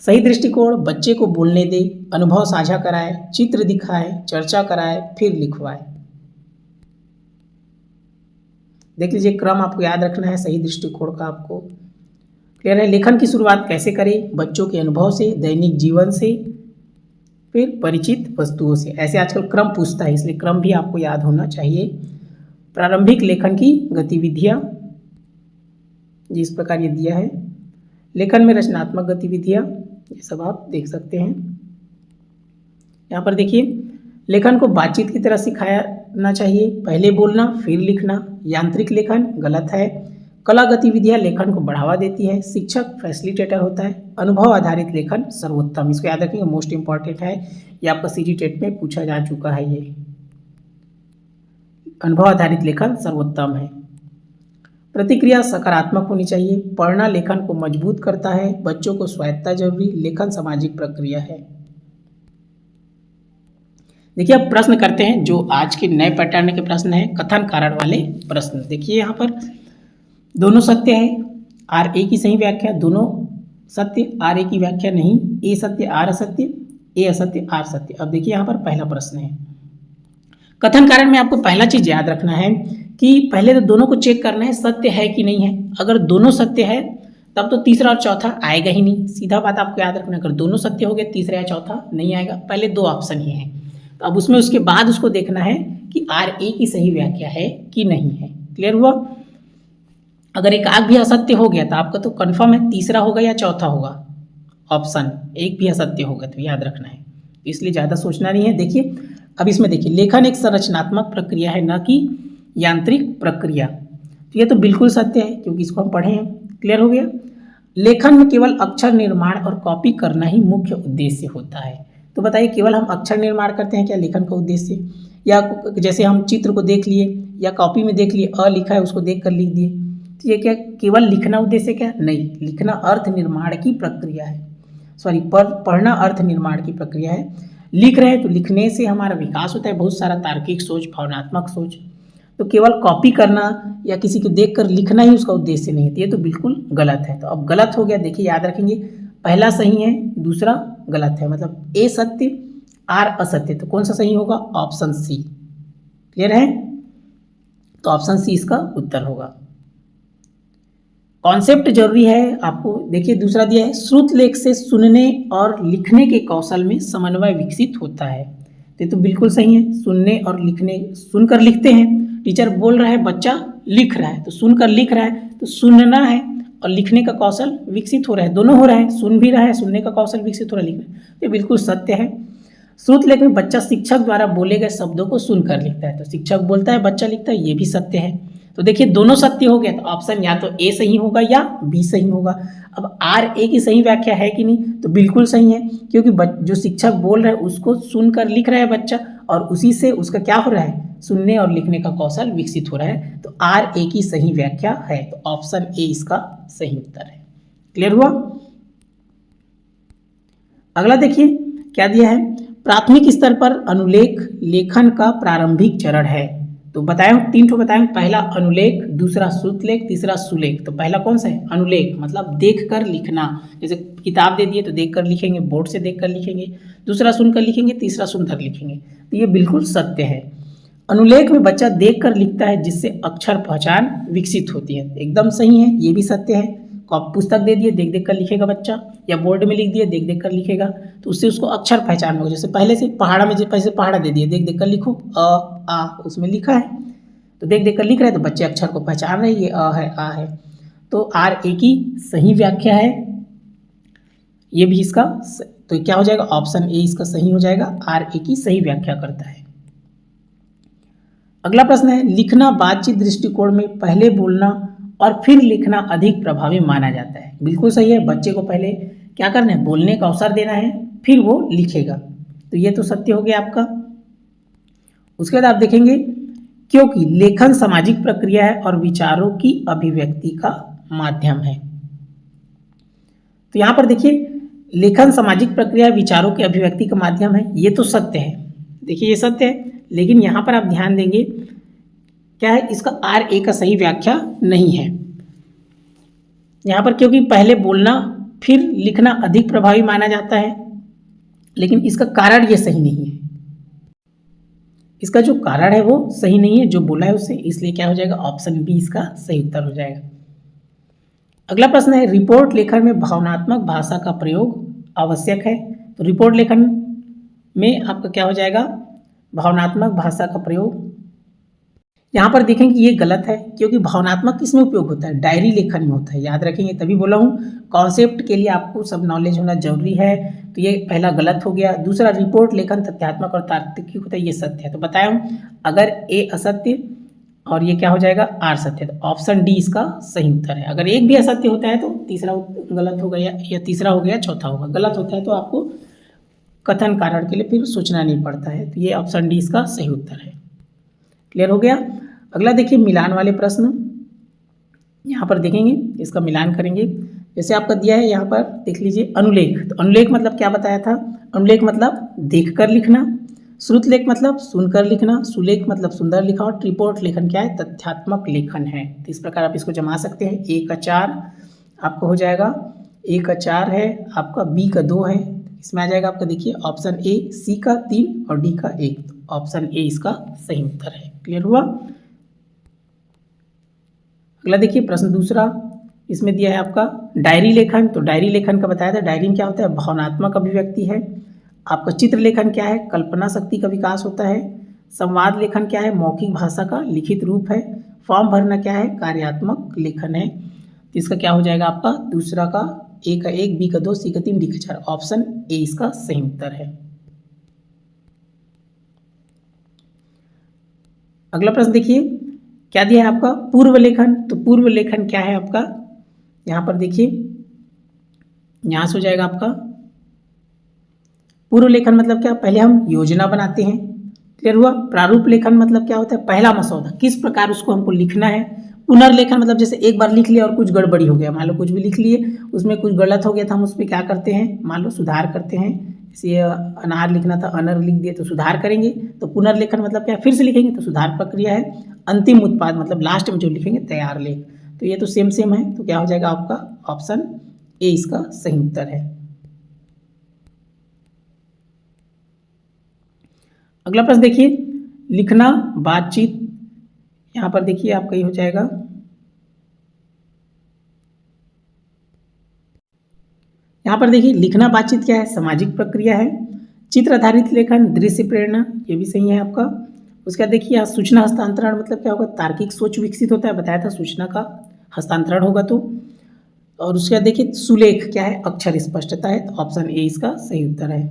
सही दृष्टिकोण, बच्चे को बोलने दे, अनुभव साझा कराए, चित्र दिखाए, चर्चा कराए, फिर लिखवाए। देख लीजिए, क्रम आपको याद रखना है सही दृष्टिकोण का आपको। क्लियर है? लेखन की शुरुआत कैसे करें? बच्चों के अनुभव से, दैनिक जीवन से, फिर परिचित वस्तुओं से। ऐसे आजकल क्रम पूछता है, इसलिए क्रम भी आपको याद होना चाहिए। प्रारंभिक लेखन की गतिविधियाँ, जिस प्रकार ये दिया है। लेखन में रचनात्मक गतिविधियाँ, ये सब आप देख सकते हैं। यहाँ पर देखिए, लेखन को बातचीत की तरह सिखाना चाहिए, पहले बोलना फिर लिखना। यांत्रिक लेखन गलत है। कला गतिविधियाँ लेखन को बढ़ावा देती है। शिक्षक फैसिलिटेटर होता है। अनुभव आधारित लेखन सर्वोत्तम, इसको याद रखिएगा, मोस्ट इंपॉर्टेंट है। ये आपका सीजी टेट में पूछा जा चुका है। ये अनुभव आधारित लेखन सर्वोत्तम है। प्रतिक्रिया सकारात्मक होनी चाहिए। पढ़ना लेखन को मजबूत करता है। बच्चों को स्वायत्तता जरूरी। लेखन सामाजिक प्रक्रिया है। देखिए, अब प्रश्न करते हैं जो आज के नए पैटर्न के प्रश्न हैं, कथन कारण वाले प्रश्न। देखिए यहाँ पर दोनों सत्य है, आर ए की सही व्याख्या, दोनों सत्य, आर ए की व्याख्या नहीं, ए सत्य आर असत्य, ए असत्य आर सत्य। अब देखिए यहाँ पर पहला प्रश्न है, कथन कारण में आपको पहला चीज याद रखना है कि पहले तो दोनों को चेक करना है सत्य है कि नहीं है। अगर दोनों सत्य है तब तो तीसरा और चौथा आएगा ही नहीं, सीधा बात आपको याद रखना। अगर दोनों सत्य हो गए, तीसरा या चौथा नहीं आएगा, पहले दो ऑप्शन ही हैं। तो अब उसमें उसके बाद उसको देखना है कि आर ए की सही व्याख्या है कि नहीं है। क्लियर हुआ? अगर एक आग भी असत्य हो गया तो आपका तो कन्फर्म है तीसरा होगा या चौथा होगा, ऑप्शन एक भी असत्य होगा, तो याद रखना है, इसलिए ज़्यादा सोचना नहीं है। देखिए अब इसमें देखिए, लेखन एक संरचनात्मक प्रक्रिया है, न कि यांत्रिक प्रक्रिया। तो ये तो बिल्कुल सत्य है क्योंकि इसको हम पढ़े हैं। क्लियर हो गया? लेखन में केवल अक्षर निर्माण और कॉपी करना ही मुख्य उद्देश्य होता है। तो बताइए, केवल हम अक्षर निर्माण करते हैं क्या लेखन का उद्देश्य? या जैसे हम चित्र को देख लिए या कॉपी में देख लिए, अ लिखा है उसको देख कर लिख दिए, तो ये क्या केवल लिखना उद्देश्य क्या? नहीं, लिखना अर्थ निर्माण की प्रक्रिया है। सॉरी, पढ़ना अर्थ निर्माण की प्रक्रिया है। लिख रहे हैं तो लिखने से हमारा विकास होता है, बहुत सारा तार्किक सोच, भावनात्मक सोच। तो केवल कॉपी करना या किसी को देखकर लिखना ही उसका उद्देश्य नहीं है, ये तो बिल्कुल गलत है। तो अब गलत हो गया, देखिए याद रखेंगे, पहला सही है, दूसरा गलत है, मतलब ए सत्य आर असत्य। तो कौन सा सही होगा? Option C. क्लियर है? तो ऑप्शन सी इसका उत्तर होगा। कॉन्सेप्ट जरूरी है आपको। देखिए दूसरा दिया है, श्रुत लेख से सुनने और लिखने के कौशल में समन्वय विकसित होता है। तो बिल्कुल सही है, सुनने और लिखने, सुनकर लिखते हैं, टीचर बोल रहा है, बच्चा लिख रहा है, तो सुनकर लिख रहा है, तो सुनना है और लिखने का कौशल विकसित हो रहा है, दोनों हो रहा है, सुन भी रहा है, सुनने का कौशल विकसित हो रहा है, लिखना, तो बिल्कुल सत्य है। श्रुत लेख में बच्चा शिक्षक द्वारा बोले गए शब्दों को सुनकर लिखता है, तो शिक्षक बोलता है बच्चा लिखता है, ये भी सत्य है। तो देखिए दोनों सत्य हो गया, तो ऑप्शन या तो ए सही होगा या बी सही होगा। अब आर ए की सही व्याख्या है कि नहीं? तो बिल्कुल सही है, क्योंकि जो शिक्षक बोल रहा है उसको सुनकर लिख रहा है बच्चा, और उसी से उसका क्या हो रहा है? सुनने और लिखने का कौशल विकसित हो रहा है। तो आर ए की सही व्याख्या है, तो ऑप्शन ए इसका सही उत्तर है। क्लियर हुआ? अगला देखिए क्या दिया है, प्राथमिक स्तर पर अनुलेख लेखन का प्रारंभिक चरण है। तो बताया हूँ, तीन ठो बताया हूँ, पहला अनुलेख, दूसरा श्रुतलेख, तीसरा सुलेख। तो पहला कौन सा है? अनुलेख, मतलब देखकर लिखना, जैसे किताब दे दिए तो देखकर लिखेंगे, बोर्ड से देखकर लिखेंगे, दूसरा सुनकर लिखेंगे, तीसरा सुनकर लिखेंगे, तो ये बिल्कुल सत्य है। अनुलेख में बच्चा देखकर लिखता है जिससे अक्षर पहचान विकसित होती है, एकदम सही है, ये भी सत्य है। पुस्तक दे दिए, देख देख कर लिखेगा बच्चा, या बोर्ड में लिख दिए, देख देख कर लिखेगा, तो उससे उसको अक्षर पहचान होगा। जैसे पहले से पहाड़ा में, जैसे पहाड़ा दे दिए, देख देख कर लिखो, आ उसमें लिखा है, तो देख देख कर लिख रहे हैं, तो बच्चे अक्षर को पहचान रहे, ये अ है, आ है। तो आर ए की सही व्याख्या है, ये भी इसका, तो क्या हो जाएगा, ऑप्शन ए इसका सही हो जाएगा, आर ए की सही व्याख्या करता है। अगला प्रश्न है, लिखना बातचीत दृष्टिकोण में पहले बोलना और फिर लिखना अधिक प्रभावी माना जाता है। बिल्कुल सही है, बच्चे को पहले क्या करना है, बोलने का अवसर देना है, फिर वो लिखेगा, तो ये तो सत्य हो गया आपका। उसके बाद आप देखेंगे, क्योंकि लेखन सामाजिक प्रक्रिया है और विचारों की अभिव्यक्ति का माध्यम है। तो यहाँ पर देखिए, लेखन सामाजिक प्रक्रिया, विचारों की अभिव्यक्ति का माध्यम है, ये तो सत्य है, देखिए ये सत्य है, लेकिन यहाँ पर आप ध्यान देंगे क्या है, इसका आर ए का सही व्याख्या नहीं है यहाँ पर, क्योंकि पहले बोलना फिर लिखना अधिक प्रभावी माना जाता है, लेकिन इसका कारण ये सही नहीं है, इसका जो कारण है वो सही नहीं है जो बोला है उससे, इसलिए क्या हो जाएगा, ऑप्शन बी इसका सही उत्तर हो जाएगा। अगला प्रश्न है, रिपोर्ट लेखन में भावनात्मक भाषा का प्रयोग आवश्यक है। तो रिपोर्ट लेखन में आपका क्या हो जाएगा, भावनात्मक भाषा का प्रयोग। यहाँ पर देखेंगे ये गलत है, क्योंकि भावनात्मक किसमें उपयोग होता है, डायरी लेखन में होता है, याद रखेंगे, तभी बोला हूँ कॉन्सेप्ट के लिए आपको सब नॉलेज होना जरूरी है, तो ये पहला गलत हो गया। दूसरा, रिपोर्ट लेखन तथ्यात्मक और तार्किक होता है, ये सत्य है, तो बताया हूँ, अगर ए असत्य और ये क्या हो जाएगा, आर सत्य, तो ऑप्शन डी इसका सही उत्तर है। अगर एक भी असत्य होता है तो तीसरा गलत हो गया, या तीसरा हो गया, चौथा होगा, गलत होता है तो आपको कथन कारण के लिए फिर सोचना नहीं पड़ता है, तो ये ऑप्शन डी इसका सही उत्तर है। क्लियर हो गया। अगला देखिए, मिलान वाले प्रश्न, यहाँ पर देखेंगे, इसका मिलान करेंगे। जैसे आपका दिया है यहाँ पर देख लीजिए, अनुलेख, तो अनुलेख मतलब क्या बताया था, अनुलेख मतलब देखकर लिखना, श्रुतलेख मतलब सुनकर लिखना, सुलेख मतलब सुंदर लिखा, और रिपोर्ट लेखन क्या है, तथ्यात्मक लेखन है। तो इस प्रकार आप इसको जमा सकते हैं। ए का 4 आपको हो जाएगा, ए का 4 है आपका, बी का 2 है, इसमें आ जाएगा आपका, देखिए ऑप्शन ए, सी का 3 और डी का 1, तो ऑप्शन ए इसका सही उत्तर है। क्लियर हुआ। अगला देखिए प्रश्न दूसरा, इसमें दिया है आपका डायरी लेखन, तो डायरी लेखन का बताया था, डायरी में क्या होता है, भावनात्मक अभिव्यक्ति है। आपका चित्र लेखन क्या है, कल्पना शक्ति का विकास होता है। संवाद लेखन क्या है, मौखिक भाषा का लिखित रूप है। फॉर्म भरना क्या है, कार्यात्मक लेखन है। तो इसका क्या हो जाएगा आपका, दूसरा का ए का 1, बी का 2, सी का 3, डी का 4, ऑप्शन ए इसका सही उत्तर है। अगला प्रश्न देखिए, क्या दिया है आपका, पूर्व लेखन, तो पूर्व लेखन क्या है आपका, यहाँ पर देखिए, यहाँ से हो जाएगा आपका पूर्व लेखन मतलब क्या, पहले हम योजना बनाते हैं। क्लियर हुआ। प्रारूप लेखन मतलब क्या होता है, पहला मसौदा, किस प्रकार उसको हमको लिखना है। पुनर्लेखन मतलब जैसे एक बार लिख लिया और कुछ गड़बड़ी हो गया, मान लो कुछ भी लिख लिए, उसमें कुछ गलत हो गया था, हम उस पर क्या करते हैं, मान लो सुधार करते हैं। जैसे अनार लिखना था, अनर लिख दिए तो सुधार करेंगे। तो पुनर्लेखन मतलब क्या, फिर से लिखेंगे तो सुधार प्रक्रिया है। अंतिम उत्पाद मतलब लास्ट में जो लिखेंगे, तैयार लेख। तो ये तो सेम सेम है, तो क्या हो जाएगा आपका, ऑप्शन ए इसका सही उत्तर है। अगला प्रश्न देखिए, लिखना बातचीत, यहाँ पर देखिए आपका ये हो जाएगा, यहाँ पर देखिए लिखना बातचीत क्या है, सामाजिक प्रक्रिया है। चित्र आधारित लेखन, दृश्य प्रेरणा, ये भी सही है आपका। उसके बाद देखिए यहाँ सूचना हस्तांतरण मतलब क्या होगा, तार्किक सोच विकसित होता है, बताया था सूचना का हस्तांतरण होगा तो। और उसके बाद देखिए सुलेख क्या है, अक्षर स्पष्टता है, तो ऑप्शन ए इसका सही उत्तर है।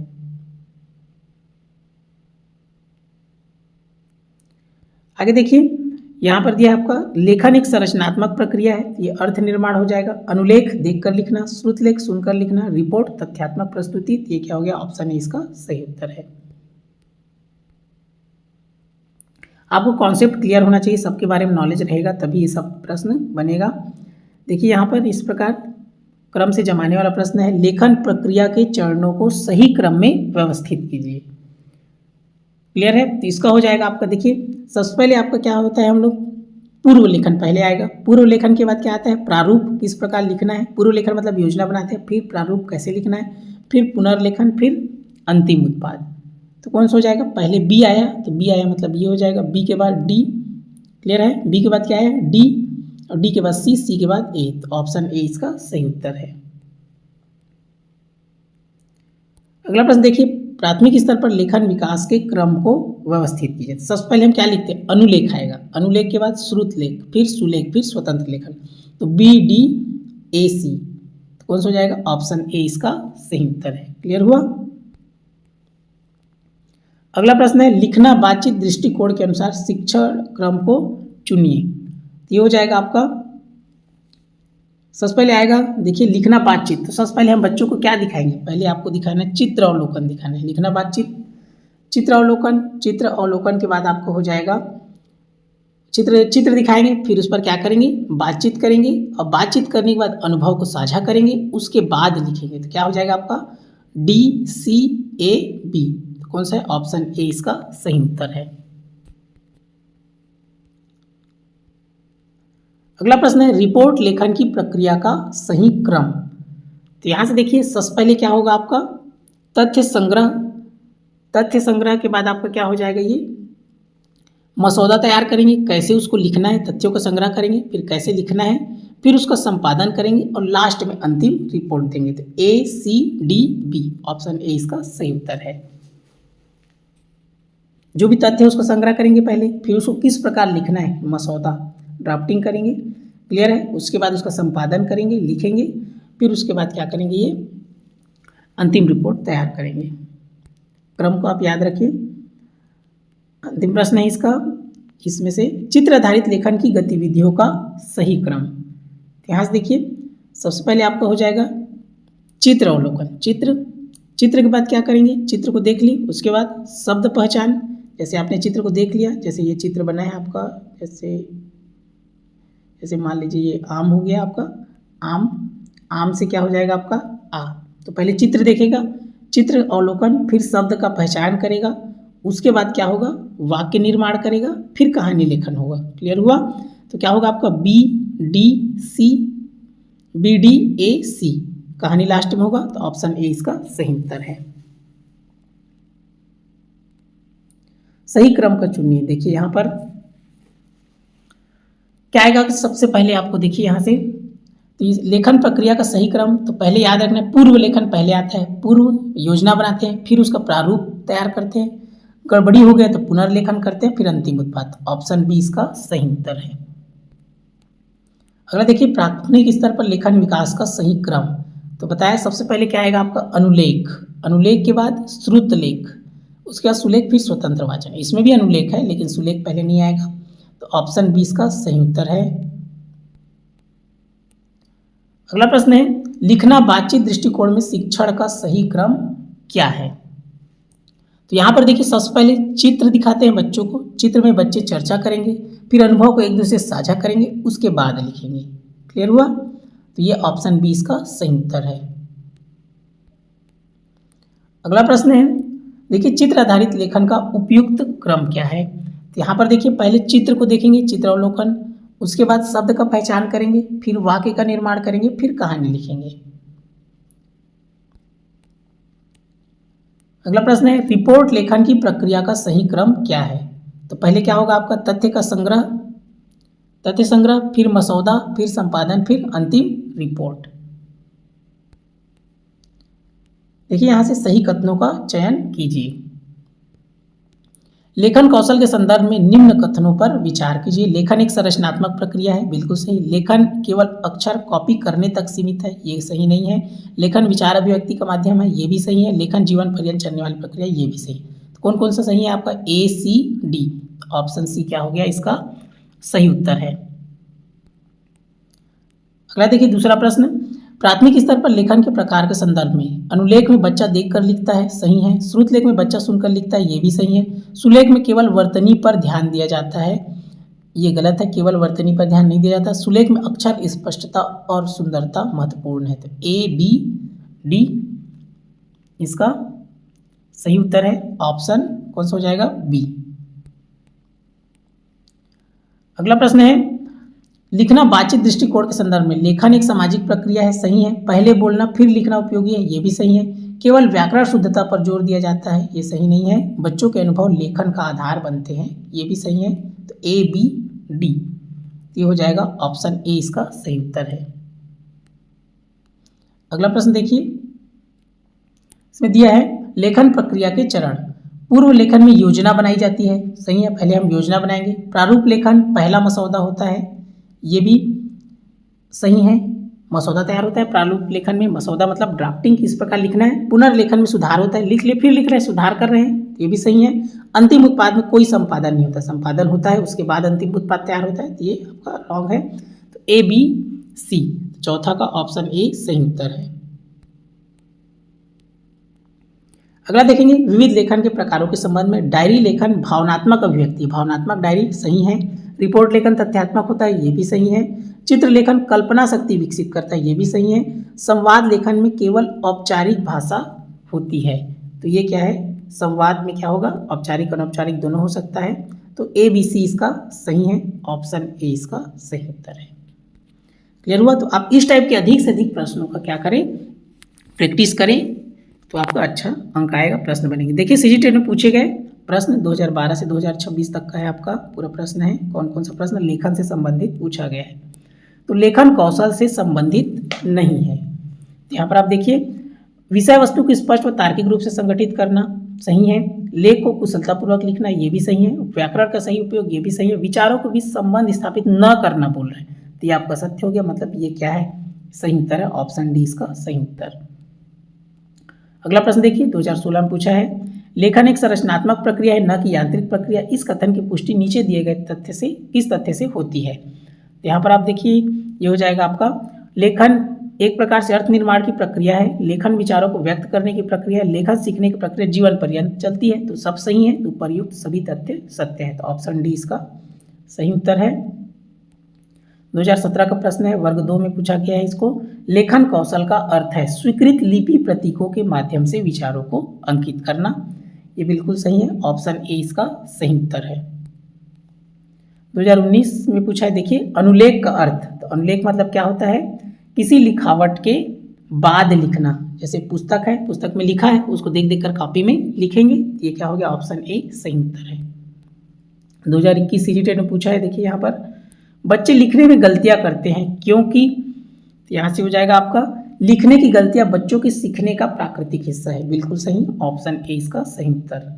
आगे देखिए, यहाँ पर दिया आपका लेखन एक संरचनात्मक प्रक्रिया है, ये अर्थ निर्माण हो जाएगा। अनुलेख देखकर लिखना, श्रुतलेख सुनकर लिखना, रिपोर्ट तथ्यात्मक प्रस्तुति, ये क्या हो गया, ऑप्शन ए इसका सही उत्तर है। आपको कॉन्सेप्ट क्लियर होना चाहिए, सबके बारे में नॉलेज रहेगा तभी ये सब प्रश्न बनेगा। देखिए यहाँ पर इस प्रकार क्रम से जमाने वाला प्रश्न है, लेखन प्रक्रिया के चरणों को सही क्रम में व्यवस्थित कीजिए। क्लियर है। तो इसका हो जाएगा आपका, देखिए सबसे पहले आपका क्या होता है, हम लोग पूर्व लेखन पहले आएगा। पूर्व लेखन के बाद क्या आता है, प्रारूप किस प्रकार लिखना है। पूर्व लेखन मतलब योजना बनाते हैं, फिर प्रारूप कैसे लिखना है, फिर पुनर्लेखन, फिर अंतिम उत्पाद। तो कौन सा हो जाएगा, पहले बी आया, तो बी आया मतलब ये हो जाएगा, बी के बाद डी। क्लियर है। बी के बाद क्या है, डी, और डी के बाद सी, सी के बाद ए, तो ऑप्शन ए इसका सही उत्तर है। अगला प्रश्न देखिए, प्राथमिक स्तर पर लेखन विकास के क्रम को व्यवस्थित कीजिए। सबसे पहले हम क्या लिखते हैं, अनुलेख आएगा, अनुलेख के बाद श्रुत लेख, फिर सुलेख, फिर स्वतंत्र लेखन, तो बी डी ए सी, तो कौन सा हो जाएगा, ऑप्शन ए इसका सही उत्तर है। क्लियर हुआ। अगला प्रश्न है, लिखना बातचीत दृष्टिकोण के अनुसार शिक्षण क्रम को चुनिए। तो ये हो जाएगा आपका, सबसे पहले आएगा देखिए लिखना बातचीत, तो सबसे पहले हम बच्चों को क्या दिखाएंगे, पहले आपको दिखाना है चित्र अवलोकन दिखाना है। लिखना बातचीत, चित्र अवलोकन, चित्र अवलोकन के बाद आपको हो जाएगा चित्र दिखाएंगे, फिर उस पर क्या करेंगे, बातचीत करेंगे, और बातचीत करने के बाद अनुभव को साझा करेंगे, उसके बाद लिखेंगे। तो क्या हो जाएगा आपका डी सी ए बी, तो कौन सा है, ऑप्शन ए इसका सही उत्तर है। अगला प्रश्न है, रिपोर्ट लेखन की प्रक्रिया का सही क्रम। तो यहाँ से देखिए सबसे पहले क्या होगा आपका तथ्य संग्रह, तथ्य संग्रह के बाद आपका क्या हो जाएगा, ये मसौदा तैयार करेंगे, कैसे उसको लिखना है, तथ्यों का संग्रह करेंगे, फिर कैसे लिखना है, फिर उसका संपादन करेंगे और लास्ट में अंतिम रिपोर्ट देंगे। तो A C D B, option A इसका सही उत्तर है। जो भी तथ्य है उसको संग्रह करेंगे पहले, फिर उसको किस प्रकार लिखना है, मसौदा ड्राफ्टिंग करेंगे, क्लियर है, उसके बाद उसका संपादन करेंगे, लिखेंगे, फिर उसके बाद क्या करेंगे, ये अंतिम रिपोर्ट तैयार करेंगे। क्रम को आप याद रखिए। अंतिम प्रश्न है इसका, इसमें से चित्र आधारित लेखन की गतिविधियों का सही क्रम। यहाँ से देखिए सबसे पहले आपका हो जाएगा चित्र अवलोकन, चित्र के बाद क्या करेंगे, चित्र को देख ली, उसके बाद शब्द पहचान, जैसे आपने चित्र को देख लिया, जैसे ये चित्र बना है आपका, जैसे मान लीजिए ये आम हो गया आपका, आम से क्या हो जाएगा आपका आ, तो पहले चित्र देखेगा, चित्र अवलोकन, फिर शब्द का पहचान करेगा, उसके बाद क्या होगा, वाक्य निर्माण करेगा, फिर कहानी लेखन होगा। क्लियर हुआ। तो क्या होगा आपका बी डी ए सी, कहानी लास्ट में होगा, तो ऑप्शन ए इसका सही उत्तर है। सही क्रम का चुनिए। देखिए यहाँ पर क्या आएगा, सबसे पहले आपको देखिए यहाँ से तो लेखन प्रक्रिया का सही क्रम, तो पहले याद रखना पूर्व लेखन पहले आता है, पूर्व योजना बनाते हैं, फिर उसका प्रारूप तैयार करते हैं, गड़बड़ी हो गया तो पुनर्लेखन करते हैं, फिर अंतिम उत्पाद। ऑप्शन बी इसका सही उत्तर है। अगला देखिए प्राथमिक स्तर पर लेखन विकास का सही क्रम, तो बताया सबसे पहले क्या आएगा आपका अनुलेख, अनुलेख के बाद श्रुत लेख, उसके बाद सुलेख, फिर स्वतंत्र वाचन। इसमें भी अनुलेख है लेकिन सुलेख पहले नहीं आएगा, तो ऑप्शन बी इसका सही उत्तर है। अगला प्रश्न है, लिखना बातचीत दृष्टिकोण में शिक्षण का सही क्रम क्या है। तो यहाँ पर देखिए सबसे पहले चित्र दिखाते हैं बच्चों को, चित्र में बच्चे चर्चा करेंगे, फिर अनुभव को एक दूसरे से साझा करेंगे, उसके बाद लिखेंगे। क्लियर हुआ। तो ये ऑप्शन बी इसका सही उत्तर है। अगला प्रश्न है, देखिए चित्र आधारित लेखन का उपयुक्त क्रम क्या है। तो यहाँ पर देखिए पहले चित्र को देखेंगे, चित्र अवलोकन, उसके बाद शब्द का पहचान करेंगे, फिर वाक्य का निर्माण करेंगे, फिर कहानी लिखेंगे। अगला प्रश्न है, रिपोर्ट लेखन की प्रक्रिया का सही क्रम क्या है। तो पहले क्या होगा आपका तथ्य संग्रह, फिर मसौदा, फिर संपादन, फिर अंतिम रिपोर्ट। देखिए यहां से सही कथनों का चयन कीजिए। लेखन कौशल के संदर्भ में निम्न कथनों पर विचार कीजिए। लेखन एक संरचनात्मक प्रक्रिया है, बिल्कुल सही। लेखन केवल अक्षर कॉपी करने तक सीमित है, ये सही नहीं है। लेखन विचार अभिव्यक्ति का माध्यम है, ये भी सही है। लेखन जीवन पर्यंत चलने वाली प्रक्रिया, ये भी सही। तो कौन कौन सा सही है आपका, ए सी डी, ऑप्शन सी क्या हो गया इसका सही उत्तर है। अगला देखिए दूसरा प्रश्न, प्राथमिक स्तर पर लेखन के प्रकार के संदर्भ में अनुलेख में बच्चा देखकर लिखता है, सही है। श्रुत लेख में बच्चा सुनकर लिखता है, ये भी सही है। सुलेख में केवल वर्तनी पर ध्यान दिया जाता है, ये गलत है, केवल वर्तनी पर ध्यान नहीं दिया जाता। सुलेख में अक्षर स्पष्टता और सुंदरता महत्वपूर्ण है। तो ए बी डी इसका सही उत्तर है। ऑप्शन कौन सा हो जाएगा, बी। अगला प्रश्न है, लिखना बातचीत दृष्टिकोण के संदर्भ में लेखन एक सामाजिक प्रक्रिया है, सही है। पहले बोलना फिर लिखना उपयोगी है, ये भी सही है। केवल व्याकरण शुद्धता पर जोर दिया जाता है, ये सही नहीं है। बच्चों के अनुभव लेखन का आधार बनते हैं, ये भी सही है। तो ए बी डी ये हो जाएगा ऑप्शन ए इसका सही उत्तर है। अगला प्रश्न देखिए, इसमें दिया है लेखन प्रक्रिया के चरण। पूर्व लेखन में योजना बनाई जाती है, सही है, पहले हम योजना बनाएंगे। प्रारूप लेखन पहला मसौदा होता है, ये भी सही है, मसौदा तैयार होता है प्रारूप लेखन में। मसौदा मतलब ड्राफ्टिंग, किस प्रकार लिखना है। पुनर्लेखन में सुधार होता है, लिख ले फिर लिख रहे हैं, सुधार कर रहे हैं, ये भी सही है। अंतिम उत्पाद में कोई संपादन नहीं होता, संपादन होता है उसके बाद अंतिम उत्पाद तैयार होता है, तो ये आपका रॉन्ग है। तो ए बी सी, चौथा का ऑप्शन ए सही उत्तर है। अगला देखेंगे विविध लेखन के प्रकारों के संबंध में। डायरी लेखन भावनात्मक अभिव्यक्ति, भावनात्मक डायरी सही है। रिपोर्ट लेखन तथ्यात्मक होता है, ये भी सही है। चित्र लेखन कल्पना शक्ति विकसित करता है, ये भी सही है। संवाद लेखन में केवल औपचारिक भाषा होती है, तो ये क्या है, संवाद में क्या होगा, औपचारिक अनौपचारिक दोनों हो सकता है। तो ए बी सी इसका सही है, ऑप्शन ए इसका सही उत्तर है। क्लियर हुआ। तो आप इस टाइप के अधिक से अधिक प्रश्नों का क्या करें, प्रैक्टिस करें, तो आपका अच्छा अंक आएगा, प्रश्न बनेंगे। देखिए सीजीटेट में पूछे गए प्रश्न 2012 से 2026 तक का है, आपका पूरा प्रश्न है। कौन कौन सा प्रश्न लेखन से संबंधित पूछा गया है, तो लेखन कौशल से संबंधित नहीं है। तो यहाँ पर आप देखिए, विषय वस्तु को स्पष्ट व तार्किक रूप से संगठित करना सही है। लेख को कुशलतापूर्वक लिखना, ये भी सही है। व्याकरण का सही उपयोग, ये भी सही है। विचारों के बीच संबंध स्थापित न करना बोल रहे हैं, तो ये आपका सत्य हो गया, मतलब ये क्या है, सही उत्तर है, ऑप्शन डी इसका सही उत्तर। अगला प्रश्न देखिए 2016 में पूछा है, लेखन एक संरचनात्मक प्रक्रिया है न कि यांत्रिक प्रक्रिया। इस कथन की पुष्टि नीचे दिए गए तथ्य से किस तथ्य से होती है। तो यहाँ पर आप देखिए, ये हो जाएगा आपका, लेखन एक प्रकार से अर्थ निर्माण की प्रक्रिया है। लेखन विचारों को व्यक्त करने की प्रक्रिया है। लेखन सीखने की प्रक्रिया जीवन पर्यंत चलती है, तो सब सही है। तो उपरयुक्त सभी तथ्य सत्य है, तो ऑप्शन डी इसका सही उत्तर है। 2017 का प्रश्न है, वर्ग 2 में पूछा गया है इसको। लेखन कौशल का अर्थ है स्वीकृत लिपि प्रतीकों के माध्यम से विचारों को अंकित करना, ये बिल्कुल सही है, ऑप्शन ए इसका सही उत्तर है। 2019 में पूछा है, देखिए अनुलेख का अर्थ। तो अनुलेख मतलब क्या होता है, किसी लिखावट के बाद लिखना। जैसे पुस्तक है, पुस्तक में लिखा है, उसको देख देख कर कॉपी में लिखेंगे, ये क्या हो गया, ऑप्शन ए सही उत्तर है। 2021 सीजीटेट में पूछा है, देखिए यहाँ पर, बच्चे लिखने में गलतियां करते हैं क्योंकि, तो यहाँ से हो जाएगा आपका, लिखने की गलतियां बच्चों के सीखने का प्राकृतिक हिस्सा है, बिल्कुल सही, ऑप्शन ए इसका सही उत्तर।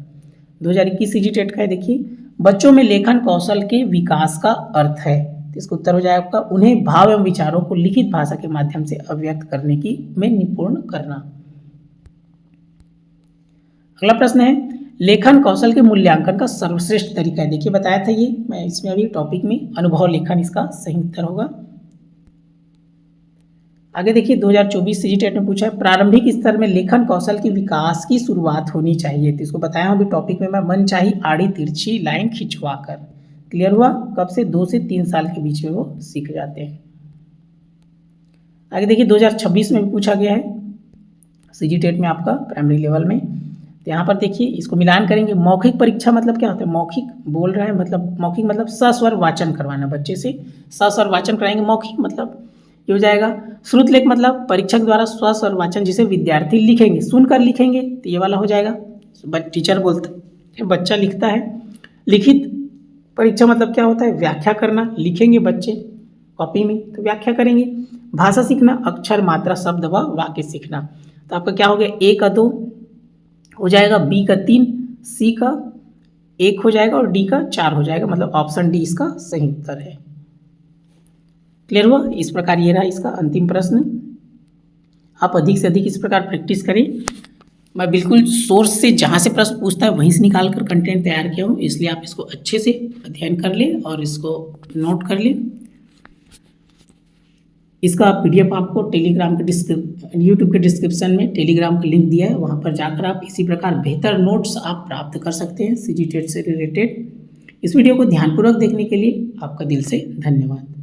2021 सीजीटेट का है, देखिए बच्चों में लेखन कौशल के विकास का अर्थ है, तो इसका उत्तर हो जाएगा आपका, उन्हें भाव एवं विचारों को लिखित भाषा के माध्यम से अभिव्यक्त करने की में निपुण करना। अगला प्रश्न है, लेखन कौशल के मूल्यांकन का सर्वश्रेष्ठ तरीका है। देखिए बताया था ये मैं इसमें अभी टॉपिक में, अनुभव लेखन इसका सही उत्तर होगा। आगे देखिए 2024 सीजीटेट में पूछा है, प्रारंभिक स्तर में लेखन कौशल के विकास की शुरुआत होनी चाहिए। तो इसको बताया हूँ अभी टॉपिक में मैं, मनचाही आड़ी तिरछी लाइन खिंचवा कर। क्लियर हुआ। कब से, 2 से 3 साल के बीच में वो सीख जाते हैं। आगे देखिए 2026 में भी पूछा गया है सीजीटेट में आपका प्राइमरी लेवल में। तो यहाँ पर देखिए इसको मिलान करेंगे। मौखिक परीक्षा मतलब क्या होता है, मौखिक बोल रहा है, मतलब मौखिक मतलब सस्वर वाचन करवाना, बच्चे से सस्वर वाचन कराएंगे। मौखिक मतलब ये हो जाएगा। श्रुत लेख मतलब परीक्षक द्वारा स्वस्वर वाचन जिसे विद्यार्थी लिखेंगे, सुनकर लिखेंगे, तो ये वाला हो जाएगा। टीचर बोलता है, बच्चा लिखता है। लिखित परीक्षा मतलब क्या होता है, व्याख्या करना, लिखेंगे बच्चे कॉपी में तो व्याख्या करेंगे। भाषा सीखना, अक्षर मात्रा शब्द व वाक्य सीखना। तो आपका क्या हो गया, ए का 2 हो जाएगा, बी का 3, सी का 1 हो जाएगा और डी का 4 हो जाएगा, मतलब ऑप्शन डी इसका सही उत्तर है। क्लियर हुआ। इस प्रकार ये रहा इसका अंतिम प्रश्न। आप अधिक से अधिक इस प्रकार प्रैक्टिस करें। मैं बिल्कुल सोर्स से जहाँ से प्रश्न पूछता है वहीं से निकाल कर कंटेंट तैयार किया हूँ, इसलिए आप इसको अच्छे से अध्ययन कर लें और इसको नोट कर लें। इसका पीडीएफ आपको टेलीग्राम के यूट्यूब के डिस्क्रिप्शन में टेलीग्राम का लिंक दिया है, वहाँ पर जाकर आप इसी प्रकार बेहतर नोट्स आप प्राप्त कर सकते हैं सीजीटेट से रिलेटेड। इस वीडियो को ध्यानपूर्वक देखने के लिए आपका दिल से धन्यवाद।